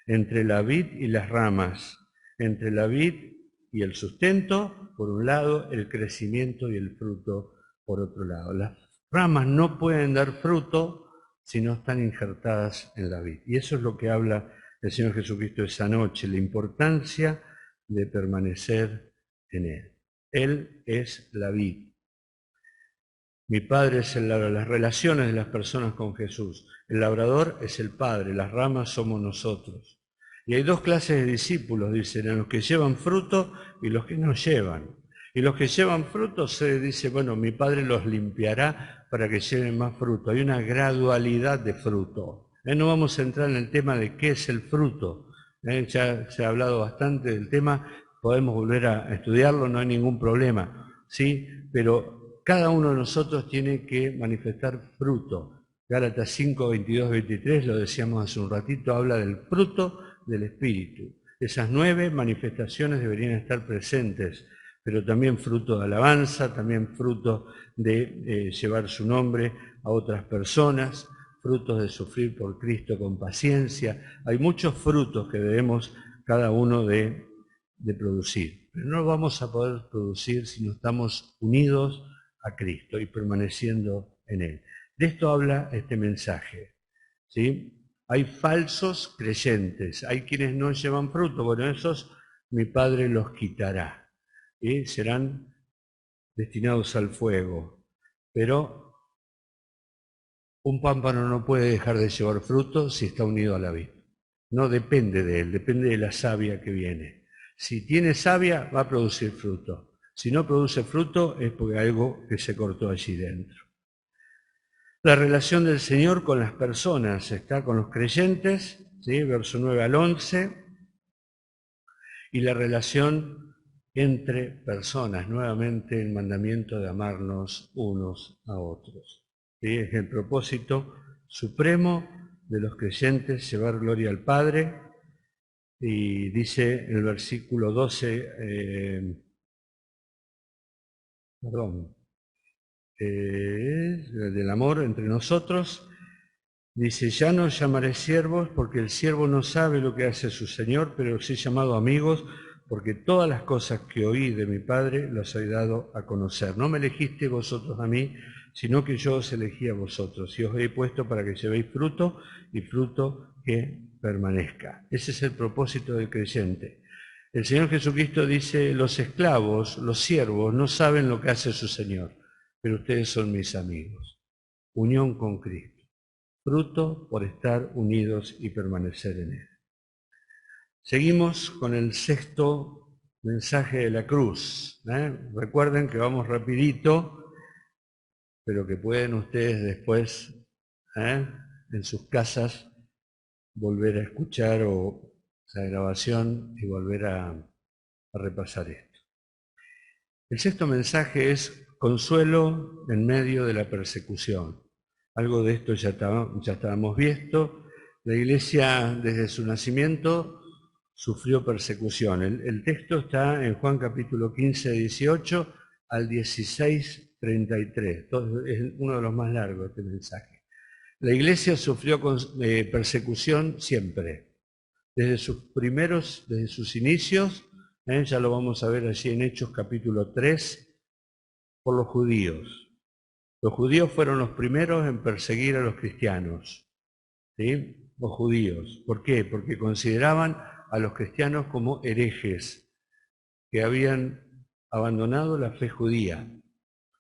entre la vid y las ramas, entre la vid y el sustento, por un lado, el crecimiento y el fruto, por otro lado. Las ramas no pueden dar fruto si no están injertadas en la vid. Y eso es lo que habla el Señor Jesucristo esa noche, la importancia de permanecer en Él. Él es la vid. Mi Padre es el labrador, las relaciones de las personas con Jesús. El labrador es el Padre, las ramas somos nosotros. Y hay dos clases de discípulos, dicen, los que llevan fruto y los que no llevan. Y los que llevan fruto se dice, bueno, mi Padre los limpiará para que lleven más fruto. Hay una gradualidad de fruto. No vamos a entrar en el tema de qué es el fruto. Ya se ha hablado bastante del tema, podemos volver a estudiarlo, no hay ningún problema. ¿Sí? Pero cada uno de nosotros tiene que manifestar fruto. Gálatas 5, 22, 23, lo decíamos hace un ratito, habla del fruto del Espíritu. Esas 9 manifestaciones deberían estar presentes, pero también fruto de alabanza, también fruto de llevar su nombre a otras personas, frutos de sufrir por Cristo con paciencia. Hay muchos frutos que debemos cada uno de producir, pero no vamos a poder producir si no estamos unidos a Cristo y permaneciendo en Él. De esto habla este mensaje, ¿sí? Hay falsos creyentes, hay quienes no llevan fruto. Bueno, esos mi Padre los quitará y serán destinados al fuego. Pero un pámpano no puede dejar de llevar fruto si está unido a la vid. No depende de él, depende de la savia que viene. Si tiene savia, va a producir fruto. Si no produce fruto, es porque hay algo que se cortó allí dentro. La relación del Señor con las personas está con los creyentes, ¿sí? Verso 9 al 11, y la relación entre personas, nuevamente el mandamiento de amarnos unos a otros. ¿Sí? Es el propósito supremo de los creyentes, llevar gloria al Padre, y dice el versículo 12, del amor entre nosotros, dice, ya no os llamaré siervos, porque el siervo no sabe lo que hace su Señor, pero os he llamado amigos, porque todas las cosas que oí de mi Padre las he dado a conocer. No me elegisteis vosotros a mí, sino que yo os elegí a vosotros, y os he puesto para que llevéis fruto, y fruto que permanezca. Ese es el propósito del creyente. El Señor Jesucristo dice, los esclavos, los siervos, no saben lo que hace su Señor, pero ustedes son mis amigos. Unión con Cristo. Fruto por estar unidos y permanecer en Él. Seguimos con el sexto mensaje de la cruz. Recuerden que vamos rapidito, pero que pueden ustedes después, en sus casas, volver a escuchar la grabación y volver a repasar esto. El sexto mensaje es consuelo en medio de la persecución. Algo de esto ya estábamos viendo. La Iglesia desde su nacimiento sufrió persecución. El texto está en Juan capítulo 15, 18 al 16, 33. Es uno de los más largos este mensaje. La Iglesia sufrió persecución siempre. Desde sus inicios, ya lo vamos a ver allí en Hechos capítulo 3, por los judíos. Los judíos fueron los primeros en perseguir a los cristianos, ¿sí? Los judíos. ¿Por qué? Porque consideraban a los cristianos como herejes, que habían abandonado la fe judía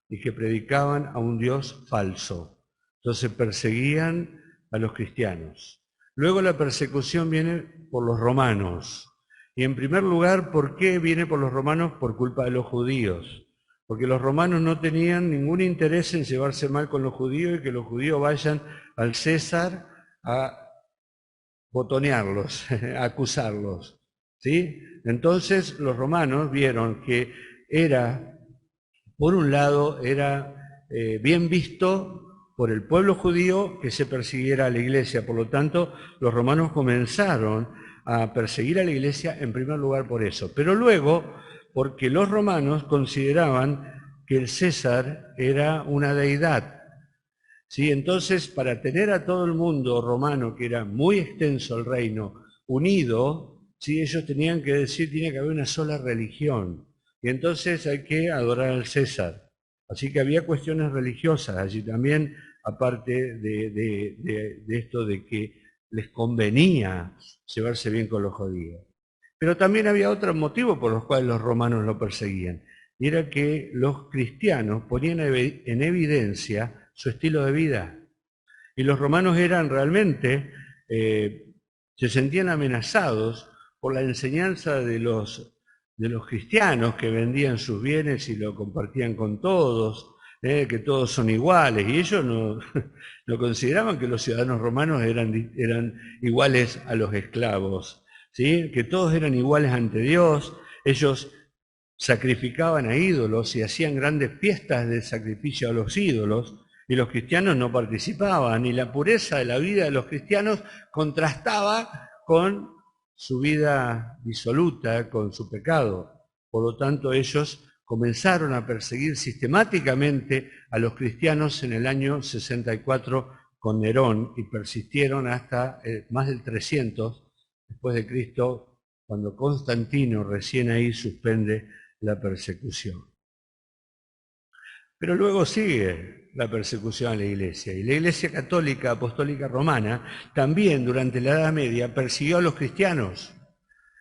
y que predicaban a un Dios falso. Entonces perseguían a los cristianos. Luego la persecución viene por los romanos. Y en primer lugar, ¿por qué viene por los romanos? Por culpa de los judíos. Porque los romanos no tenían ningún interés en llevarse mal con los judíos y que los judíos vayan al César a botonearlos, a acusarlos. ¿Sí? Entonces los romanos vieron que por un lado, era bien visto por el pueblo judío que se persiguiera a la iglesia. Por lo tanto, los romanos comenzaron a perseguir a la iglesia en primer lugar por eso. Pero luego, porque los romanos consideraban que el César era una deidad. ¿Sí? Entonces, para tener a todo el mundo romano, que era muy extenso el reino, unido, ¿sí? Ellos tenían que decir, tiene que haber una sola religión. Y entonces hay que adorar al César. Así que había cuestiones religiosas allí también, aparte de esto de que les convenía llevarse bien con los judíos. Pero también había otros motivos por los cuales los romanos lo perseguían. Y era que los cristianos ponían en evidencia su estilo de vida. Y los romanos eran realmente, se sentían amenazados por la enseñanza de los cristianos que vendían sus bienes y lo compartían con todos, que todos son iguales. Y ellos no consideraban que los ciudadanos romanos eran iguales a los esclavos, ¿sí? Que todos eran iguales ante Dios. Ellos sacrificaban a ídolos y hacían grandes fiestas de sacrificio a los ídolos, y los cristianos no participaban, y la pureza de la vida de los cristianos contrastaba con su vida disoluta, con su pecado. Por lo tanto, ellos comenzaron a perseguir sistemáticamente a los cristianos en el año 64 con Nerón, y persistieron hasta más del 300 después de Cristo, cuando Constantino recién ahí suspende la persecución. Pero luego sigue la persecución a la Iglesia. Y la Iglesia Católica Apostólica Romana también durante la Edad Media persiguió a los cristianos.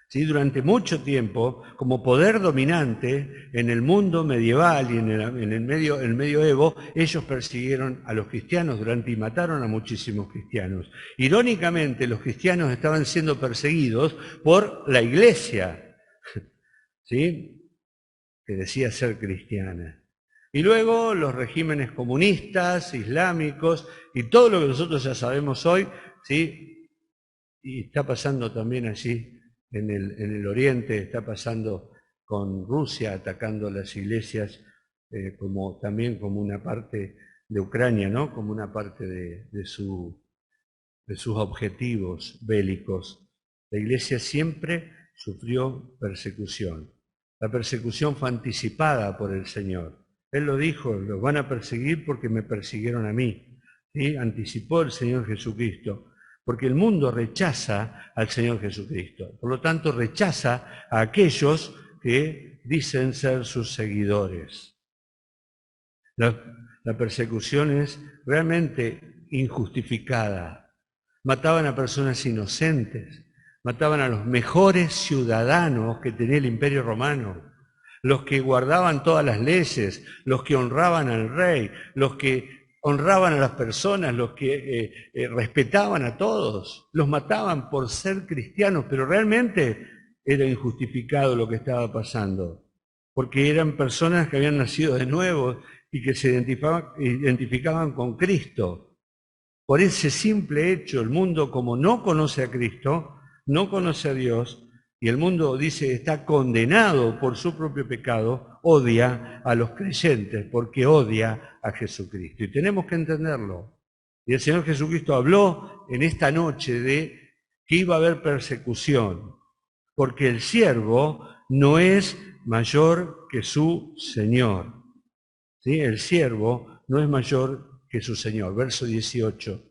¿Sí? Durante mucho tiempo, como poder dominante en el mundo medieval y en el medioevo, ellos persiguieron a los cristianos y mataron a muchísimos cristianos. Irónicamente, los cristianos estaban siendo perseguidos por la Iglesia, ¿sí? Que decía ser cristiana. Y luego los regímenes comunistas, islámicos y todo lo que nosotros ya sabemos hoy, ¿sí? y está pasando también allí en el Oriente, está pasando con Rusia atacando las iglesias, también como una parte de Ucrania, ¿no? Como una parte de sus objetivos bélicos. La iglesia siempre sufrió persecución. La persecución fue anticipada por el Señor. Él lo dijo, los van a perseguir porque me persiguieron a mí. ¿Sí? Anticipó el Señor Jesucristo, porque el mundo rechaza al Señor Jesucristo. Por lo tanto, rechaza a aquellos que dicen ser sus seguidores. La persecución es realmente injustificada. Mataban a personas inocentes, mataban a los mejores ciudadanos que tenía el Imperio Romano, los que guardaban todas las leyes, los que honraban al rey, los que honraban a las personas, los que respetaban a todos, los mataban por ser cristianos, pero realmente era injustificado lo que estaba pasando, porque eran personas que habían nacido de nuevo y que se identificaban con Cristo. Por ese simple hecho, el mundo, como no conoce a Cristo, no conoce a Dios, y el mundo dice está condenado por su propio pecado, odia a los creyentes porque odia a Jesucristo. Y tenemos que entenderlo. Y el Señor Jesucristo habló en esta noche de que iba a haber persecución, porque el siervo no es mayor que su Señor. ¿Sí? El siervo no es mayor que su Señor. Verso 18,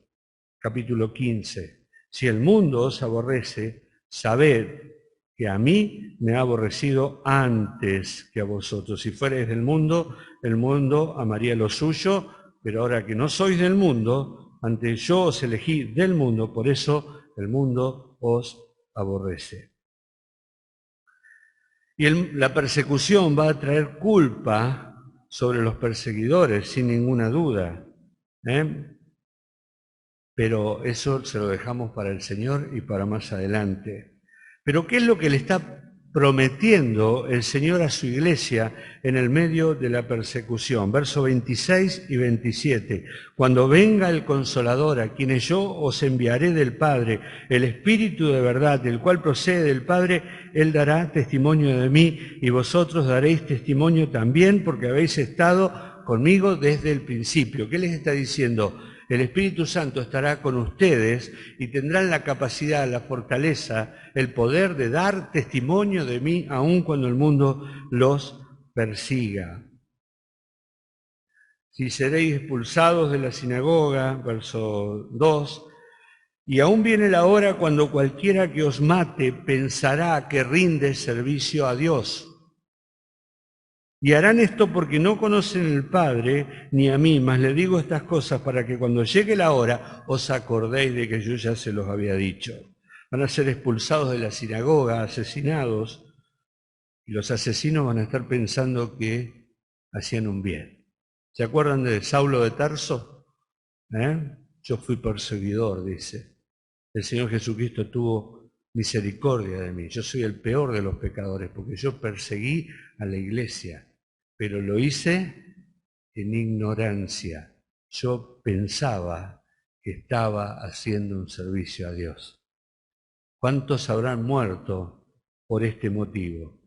capítulo 15. Si el mundo os aborrece, sabed que a mí me ha aborrecido antes que a vosotros. Si fuereis del mundo, el mundo amaría lo suyo, pero ahora que no sois del mundo, antes yo os elegí del mundo, por eso el mundo os aborrece. Y la persecución va a traer culpa sobre los perseguidores, sin ninguna duda. Pero eso se lo dejamos para el Señor y para más adelante. Pero ¿qué es lo que le está prometiendo el Señor a su iglesia en el medio de la persecución? Versos 26 y 27. Cuando venga el Consolador, a quienes yo os enviaré del Padre, el Espíritu de verdad, el cual procede del Padre, Él dará testimonio de mí y vosotros daréis testimonio también porque habéis estado conmigo desde el principio. ¿Qué les está diciendo? El Espíritu Santo estará con ustedes y tendrán la capacidad, la fortaleza, el poder de dar testimonio de mí aun cuando el mundo los persiga. Si seréis expulsados de la sinagoga, verso 2, y aún viene la hora cuando cualquiera que os mate pensará que rinde servicio a Dios. Y harán esto porque no conocen el Padre ni a mí, mas le digo estas cosas para que cuando llegue la hora os acordéis de que yo ya se los había dicho. Van a ser expulsados de la sinagoga, asesinados, y los asesinos van a estar pensando que hacían un bien. ¿Se acuerdan de Saulo de Tarso? Yo fui perseguidor, dice. El Señor Jesucristo tuvo misericordia de mí. Yo soy el peor de los pecadores porque yo perseguí a la iglesia. Pero lo hice en ignorancia. Yo pensaba que estaba haciendo un servicio a Dios. ¿Cuántos habrán muerto por este motivo?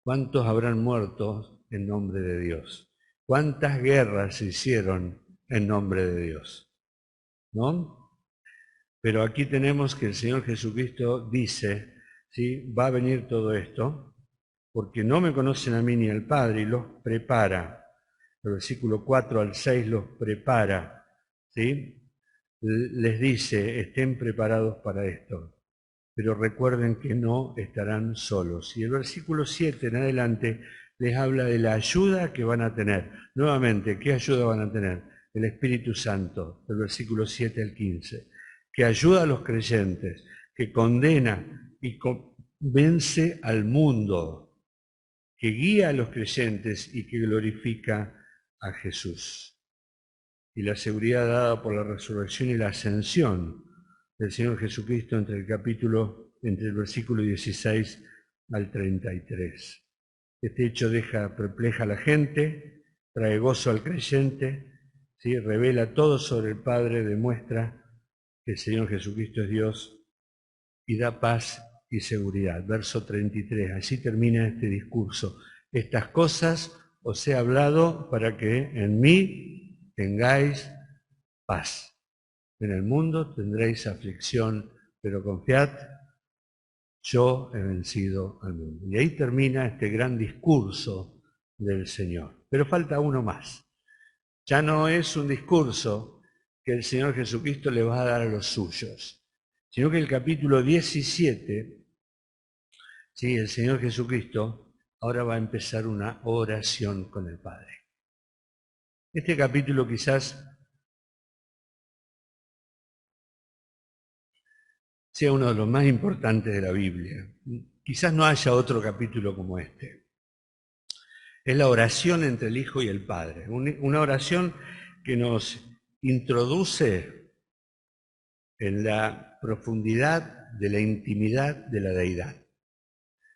¿Cuántos habrán muerto en nombre de Dios? ¿Cuántas guerras se hicieron en nombre de Dios? ¿No? Pero aquí tenemos que el Señor Jesucristo dice, ¿sí? Va a venir todo esto, porque no me conocen a mí ni al Padre y los prepara. El versículo 4 al 6 los prepara, ¿sí? Les dice, estén preparados para esto, pero recuerden que no estarán solos. Y el versículo 7 en adelante les habla de la ayuda que van a tener. Nuevamente, ¿qué ayuda van a tener? El Espíritu Santo, del versículo 7 al 15, que ayuda a los creyentes, que condena y convence al mundo, que guía a los creyentes y que glorifica a Jesús. Y la seguridad dada por la resurrección y la ascensión del Señor Jesucristo entre el versículo 16 al 33. Este hecho deja perpleja a la gente, trae gozo al creyente, ¿sí? Revela todo sobre el Padre, demuestra que el Señor Jesucristo es Dios y da paz y seguridad. Verso 33, así termina este discurso. Estas cosas os he hablado para que en mí tengáis paz. En el mundo tendréis aflicción, pero confiad, yo he vencido al mundo. Y ahí termina este gran discurso del Señor. Pero falta uno más. Ya no es un discurso que el Señor Jesucristo le va a dar a los suyos, sino que el capítulo 17, ¿sí? El Señor Jesucristo ahora va a empezar una oración con el Padre. Este capítulo quizás sea uno de los más importantes de la Biblia. Quizás no haya otro capítulo como este. Es la oración entre el Hijo y el Padre. Una oración que nos introduce en la profundidad de la intimidad de la deidad.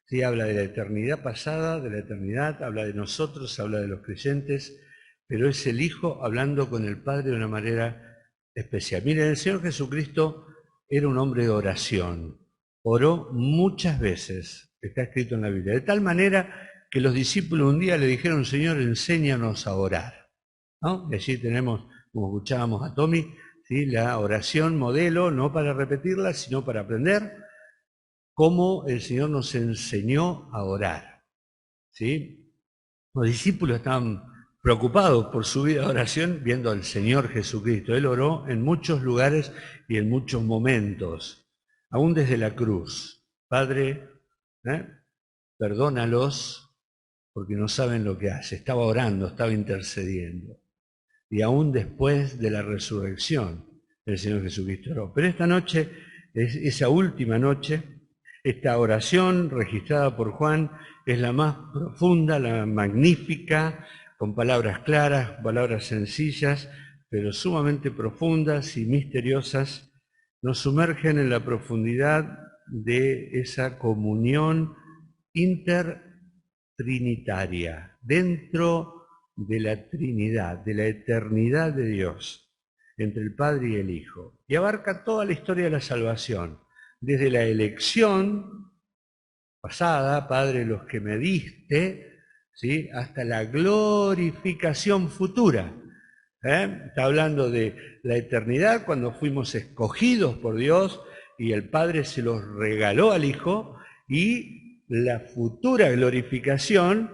Sí, habla de la eternidad pasada, de la eternidad, habla de nosotros, habla de los creyentes, pero es el Hijo hablando con el Padre de una manera especial. Miren, el Señor Jesucristo era un hombre de oración. Oró muchas veces, está escrito en la Biblia, de tal manera que los discípulos un día le dijeron: Señor, enséñanos a orar, ¿no? Y allí tenemos, como escuchábamos a Tommy, ¿sí?, la oración modelo, no para repetirla, sino para aprender cómo el Señor nos enseñó a orar, ¿sí? Los discípulos estaban preocupados por su vida de oración viendo al Señor Jesucristo. Él oró en muchos lugares y en muchos momentos, aún desde la cruz. Padre, perdónalos porque no saben lo que hace. Estaba orando, estaba intercediendo. Y aún después de la resurrección, el Señor Jesucristo oró. Pero esta noche, esa última noche, esta oración registrada por Juan es la más profunda, la magnífica, con palabras claras, palabras sencillas, pero sumamente profundas y misteriosas. Nos sumergen en la profundidad de esa comunión intertrinitaria, dentro de la Trinidad, de la eternidad de Dios, entre el Padre y el Hijo. Y abarca toda la historia de la salvación, desde la elección pasada, Padre, los que me diste, ¿sí?, hasta la glorificación futura. Está hablando de la eternidad, cuando fuimos escogidos por Dios y el Padre se los regaló al Hijo, y la futura glorificación: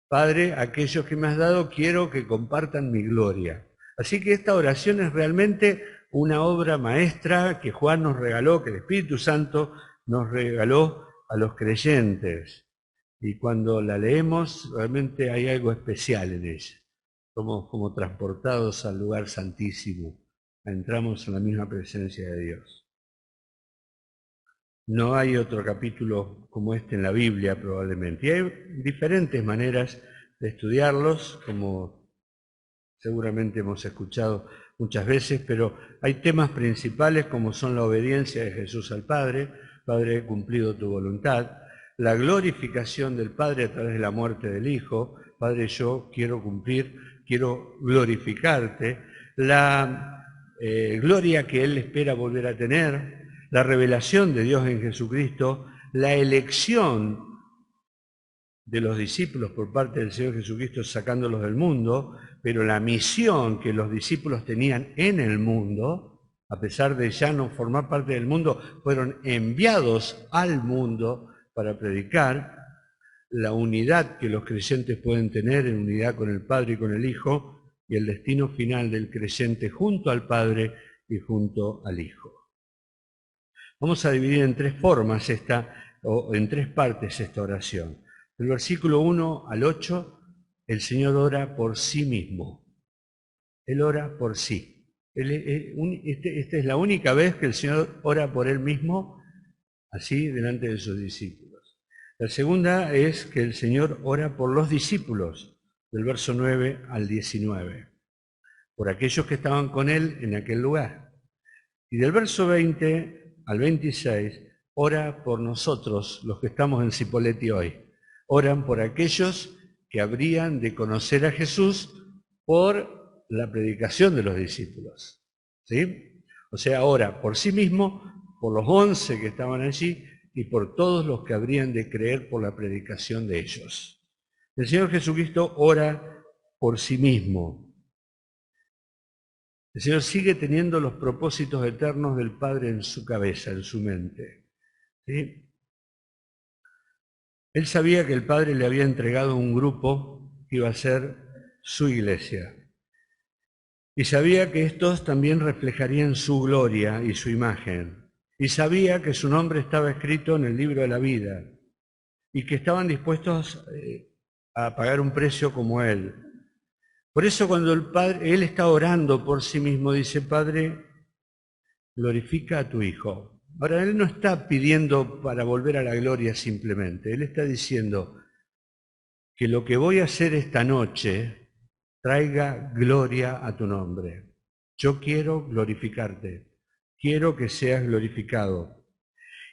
Padre, aquellos que me has dado, quiero que compartan mi gloria. Así que esta oración es realmente una obra maestra que Juan nos regaló, que el Espíritu Santo nos regaló a los creyentes. Y cuando la leemos, realmente hay algo especial en ella. Somos como transportados al lugar santísimo. Entramos en la misma presencia de Dios. No hay otro capítulo como este en la Biblia, probablemente. Y hay diferentes maneras de estudiarlos, como seguramente hemos escuchado muchas veces, pero hay temas principales como son la obediencia de Jesús al Padre: Padre, he cumplido tu voluntad; la glorificación del Padre a través de la muerte del Hijo: Padre, yo quiero cumplir, quiero glorificarte; la gloria que Él espera volver a tener; la revelación de Dios en Jesucristo; la elección de los discípulos por parte del Señor Jesucristo sacándolos del mundo, pero la misión que los discípulos tenían en el mundo, a pesar de ya no formar parte del mundo, fueron enviados al mundo para predicar; la unidad que los creyentes pueden tener en unidad con el Padre y con el Hijo, y el destino final del creyente junto al Padre y junto al Hijo. Vamos a dividir en tres formas o en tres partes esta oración. Del versículo 1 al 8, el Señor ora por sí mismo. Él ora por sí. Esta es la única vez que el Señor ora por Él mismo, así delante de sus discípulos. La segunda es que el Señor ora por los discípulos, del verso 9 al 19, por aquellos que estaban con Él en aquel lugar. Y del verso 20 al 26, ora por nosotros, los que estamos en Cipolletti hoy. Oran por aquellos que habrían de conocer a Jesús por la predicación de los discípulos, ¿sí? O sea, ora por sí mismo, por los 11 que estaban allí y por todos los que habrían de creer por la predicación de ellos. El Señor Jesucristo ora por sí mismo. El Señor sigue teniendo los propósitos eternos del Padre en su cabeza, en su mente. ¿Sí? Él sabía que el Padre le había entregado un grupo que iba a ser su iglesia. Y sabía que estos también reflejarían su gloria y su imagen. Y sabía que su nombre estaba escrito en el libro de la vida y que estaban dispuestos a pagar un precio como Él. Por eso cuando Él está orando por sí mismo, dice: Padre, glorifica a tu Hijo. Ahora, Él no está pidiendo para volver a la gloria simplemente. Él está diciendo que lo que voy a hacer esta noche traiga gloria a tu nombre. Yo quiero glorificarte. Quiero que seas glorificado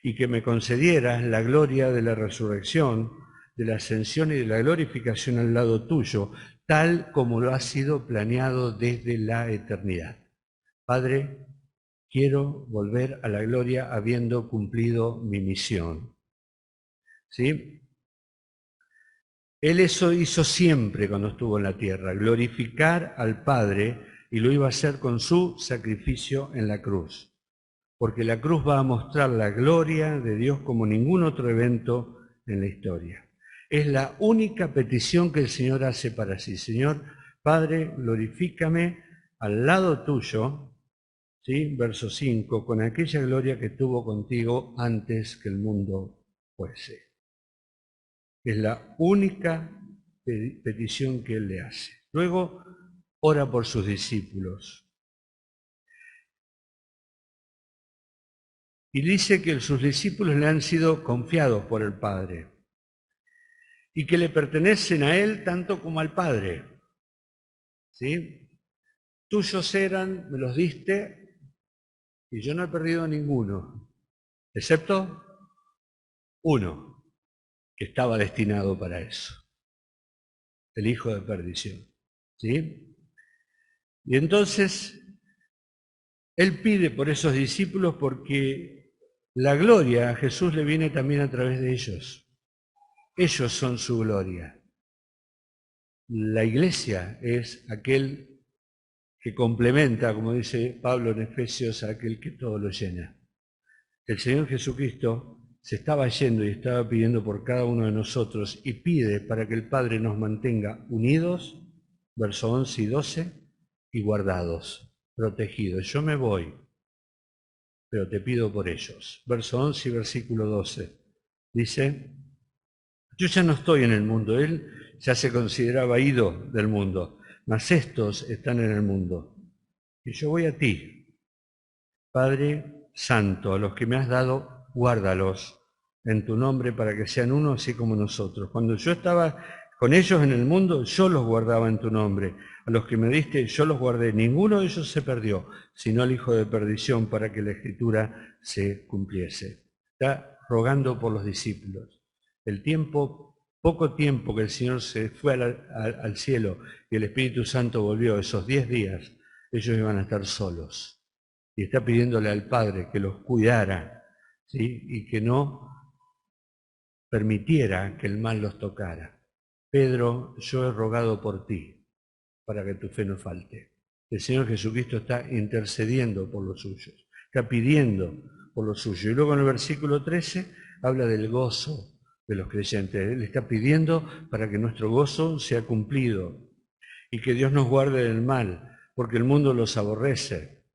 y que me concedieras la gloria de la resurrección, de la ascensión y de la glorificación al lado tuyo, tal como lo ha sido planeado desde la eternidad. Padre, quiero volver a la gloria habiendo cumplido mi misión. ¿Sí? Él eso hizo siempre cuando estuvo en la tierra, glorificar al Padre, y lo iba a hacer con su sacrificio en la cruz. Porque la cruz va a mostrar la gloria de Dios como ningún otro evento en la historia. Es la única petición que el Señor hace para sí. Señor, Padre, glorifícame al lado tuyo, ¿sí? Verso 5, con aquella gloria que tuvo contigo antes que el mundo fuese. Es la única petición que Él le hace. Luego, ora por sus discípulos. Y dice que sus discípulos le han sido confiados por el Padre y que le pertenecen a Él tanto como al Padre. ¿Sí? Tuyos eran, me los diste, y yo no he perdido ninguno, excepto uno que estaba destinado para eso, el hijo de perdición. ¿Sí? Y entonces Él pide por esos discípulos porque la gloria a Jesús le viene también a través de ellos. Ellos son su gloria. La iglesia es aquel que complementa, como dice Pablo en Efesios, a aquel que todo lo llena. El Señor Jesucristo se estaba yendo y estaba pidiendo por cada uno de nosotros y pide para que el Padre nos mantenga unidos, versos 11 y 12, y guardados, protegidos. Yo me voy, pero te pido por ellos. Verso 11 y versículo 12. Dice: yo ya no estoy en el mundo. Él ya se consideraba ido del mundo, mas estos están en el mundo. Y yo voy a ti, Padre Santo, a los que me has dado, guárdalos en tu nombre para que sean uno así como nosotros. Cuando yo estaba con ellos en el mundo, yo los guardaba en tu nombre. A los que me diste, yo los guardé. Ninguno de ellos se perdió, sino el hijo de perdición, para que la Escritura se cumpliese. Está rogando por los discípulos. El tiempo, poco tiempo que el Señor se fue al cielo y el Espíritu Santo volvió, esos 10 días, ellos iban a estar solos. Y está pidiéndole al Padre que los cuidara, ¿sí? Y que no permitiera que el mal los tocara. Pedro, yo he rogado por ti, para que tu fe no falte. El Señor Jesucristo está intercediendo por los suyos, está pidiendo por los suyos. Y luego en el versículo 13 habla del gozo de los creyentes. Él está pidiendo para que nuestro gozo sea cumplido y que Dios nos guarde del mal, porque el mundo los aborrece,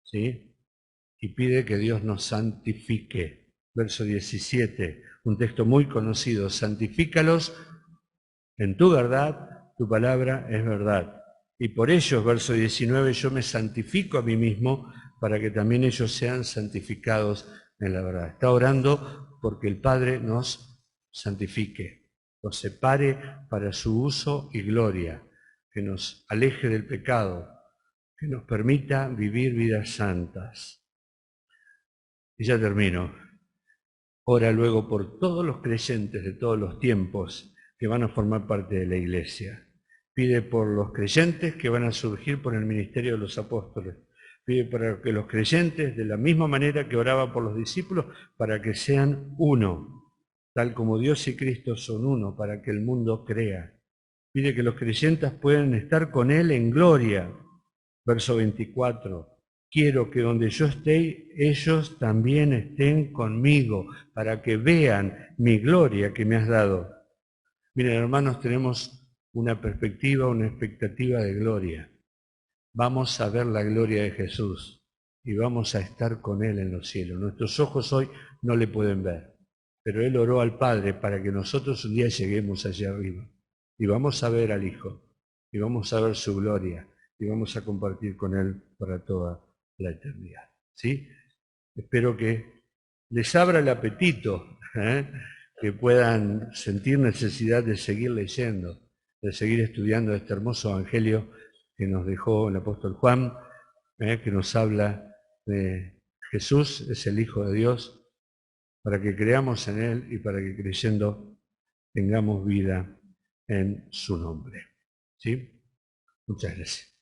¿sí? Y pide que Dios nos santifique. Verso 17, un texto muy conocido: santifícalos en tu verdad, tu palabra es verdad. Y por ellos, verso 19, yo me santifico a mí mismo para que también ellos sean santificados en la verdad. Está orando porque el Padre nos santifique, nos separe para su uso y gloria, que nos aleje del pecado, que nos permita vivir vidas santas. Y ya termino. Ora luego por todos los creyentes de todos los tiempos que van a formar parte de la iglesia. Pide por los creyentes que van a surgir por el ministerio de los apóstoles, Pide para que los creyentes, de la misma manera que oraba por los discípulos, para que sean uno, tal como Dios y Cristo son uno, para que el mundo crea. Pide que los creyentes puedan estar con Él en gloria. Verso 24. Quiero que donde yo esté, ellos también estén conmigo, para que vean mi gloria que me has dado. Miren, hermanos, tenemos una perspectiva, una expectativa de gloria. Vamos a ver la gloria de Jesús y vamos a estar con Él en los cielos. Nuestros ojos hoy no le pueden ver, pero Él oró al Padre para que nosotros un día lleguemos allá arriba. Y vamos a ver al Hijo, y vamos a ver su gloria, y vamos a compartir con Él para toda la eternidad. ¿Sí? Espero que les abra el apetito, que puedan sentir necesidad de seguir leyendo, de seguir estudiando este hermoso evangelio que nos dejó el apóstol Juan, que nos habla de Jesús, es el Hijo de Dios, para que creamos en Él y para que creyendo tengamos vida en su nombre. ¿Sí? Muchas gracias.